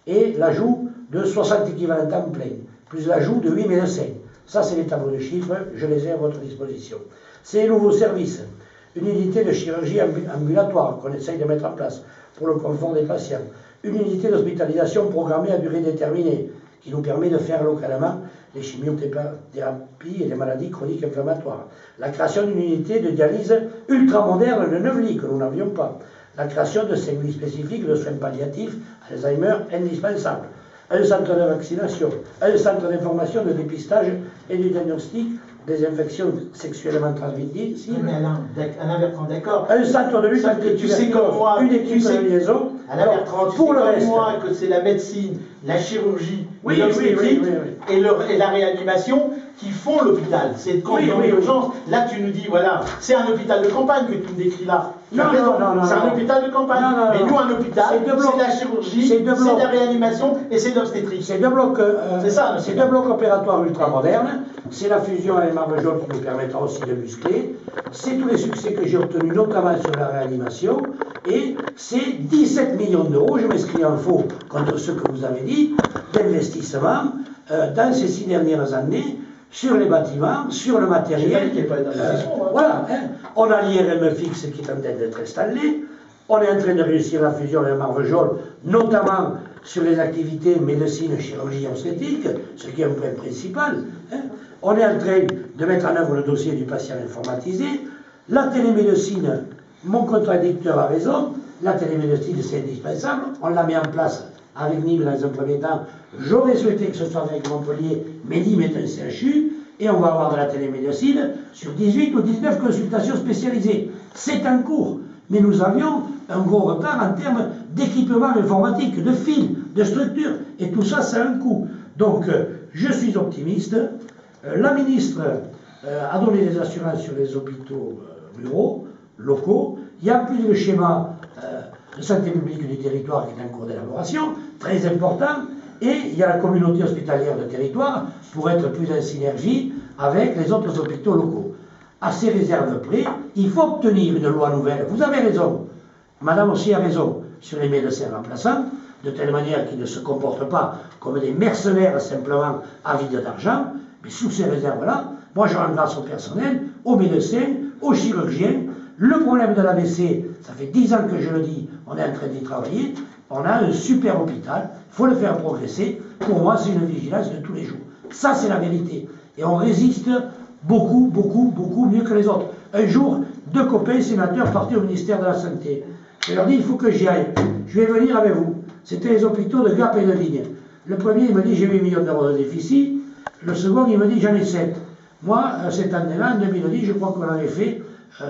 [SPEAKER 6] et l'ajout de 60 équivalents temps plein, plus l'ajout de 8 médecins. Ça, c'est les tableaux de chiffres, je les ai à votre disposition. C'est les nouveaux services, une unité de chirurgie ambulatoire qu'on essaye de mettre en place pour le confort des patients, une unité d'hospitalisation programmée à durée déterminée qui nous permet de faire localement les chimiothérapies et les maladies chroniques inflammatoires, la création d'une unité de dialyse ultramoderne de 9 lits que nous n'avions pas, la création de 5 lits spécifiques de soins palliatifs, Alzheimer indispensable, un centre de vaccination, un centre d'information, de dépistage et de diagnostic des infections sexuellement transmissibles.
[SPEAKER 4] Mais Alain, d'accord.
[SPEAKER 6] Un centre de lutte
[SPEAKER 4] contre les tuberculoses, une équipe de liaison.
[SPEAKER 6] Alain Bertrand, pour le reste,
[SPEAKER 4] moi que c'est la médecine, la chirurgie, l'obstétrique et la réanimation qui font l'hôpital. C'est quand il y a urgence. Là, tu nous dis, voilà, c'est un hôpital de campagne que tu me décris là.
[SPEAKER 6] Non,
[SPEAKER 4] c'est un hôpital de campagne. Mais nous, un hôpital, c'est la chirurgie, c'est la réanimation et c'est l'obstétrique.
[SPEAKER 6] C'est deux blocs, c'est deux blocs opératoires ultramodernes. C'est la fusion avec Marvejols qui nous permettra aussi de muscler. C'est tous les succès que j'ai obtenus, notamment sur la réanimation. Et c'est 17 millions d'euros, je m'inscris en faux contre ce que vous avez dit, d'investissement dans ces 6 dernières années sur les bâtiments, sur le matériel. Voilà, hein. On a l'IRM fixe qui est en train d'être installé. On est en train de réussir la fusion avec Marvejols, notamment sur les activités médecine, chirurgie, obstétrique, ce qui est un point principal. Hein. On est en train de mettre en œuvre le dossier du patient informatisé. La télémédecine, mon contradicteur a raison, la télémédecine c'est indispensable, on l'a mis en place avec Nîmes dans un premier temps. J'aurais souhaité que ce soit avec Montpellier, mais Nîmes est un CHU, et on va avoir de la télémédecine sur 18 ou 19 consultations spécialisées. C'est en cours, mais nous avions un gros retard en termes d'équipement informatique, de fils, de structure, et tout ça, ça a un coût. Donc, je suis optimiste. La ministre a donné des assurances sur les hôpitaux ruraux, locaux. Il y a plus le schéma de santé publique du territoire qui est en cours d'élaboration, très important, et il y a la communauté hospitalière de territoire pour être plus en synergie avec les autres hôpitaux locaux. À ces réserves près, il faut obtenir une loi nouvelle. Vous avez raison, madame aussi a raison, sur les médecins remplaçants, de telle manière qu'ils ne se comportent pas comme des mercenaires simplement avides d'argent, mais sous ces réserves-là, moi je rends grâce au personnel, aux médecins, aux chirurgiens. Le problème de l'AVC, ça fait 10 ans que je le dis, on est en train d'y travailler, on a un super hôpital, il faut le faire progresser. Pour moi, c'est une vigilance de tous les jours. Ça, c'est la vérité. Et on résiste beaucoup, beaucoup, beaucoup mieux que les autres. Un jour, 2 copains sénateurs partaient au ministère de la Santé. Je leur dis, il faut que j'y aille. Je vais venir avec vous. C'était les hôpitaux de Gap et de Ligne. Le premier, il me dit, j'ai 8 millions d'euros de déficit. Le second, il me dit, j'en ai 7. Moi, cette année-là, en 2010, je crois qu'on avait fait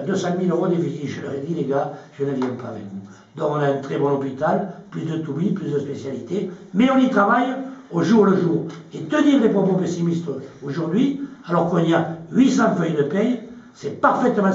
[SPEAKER 6] 200 000 euros de déficit. Je leur ai dit, les gars, je ne viens pas avec vous. Donc on a un très bon hôpital, plus de toubis, plus de spécialités, mais on y travaille au jour le jour. Et tenir des propos pessimistes aujourd'hui, alors qu'on y a 800 feuilles de paye, c'est parfaitement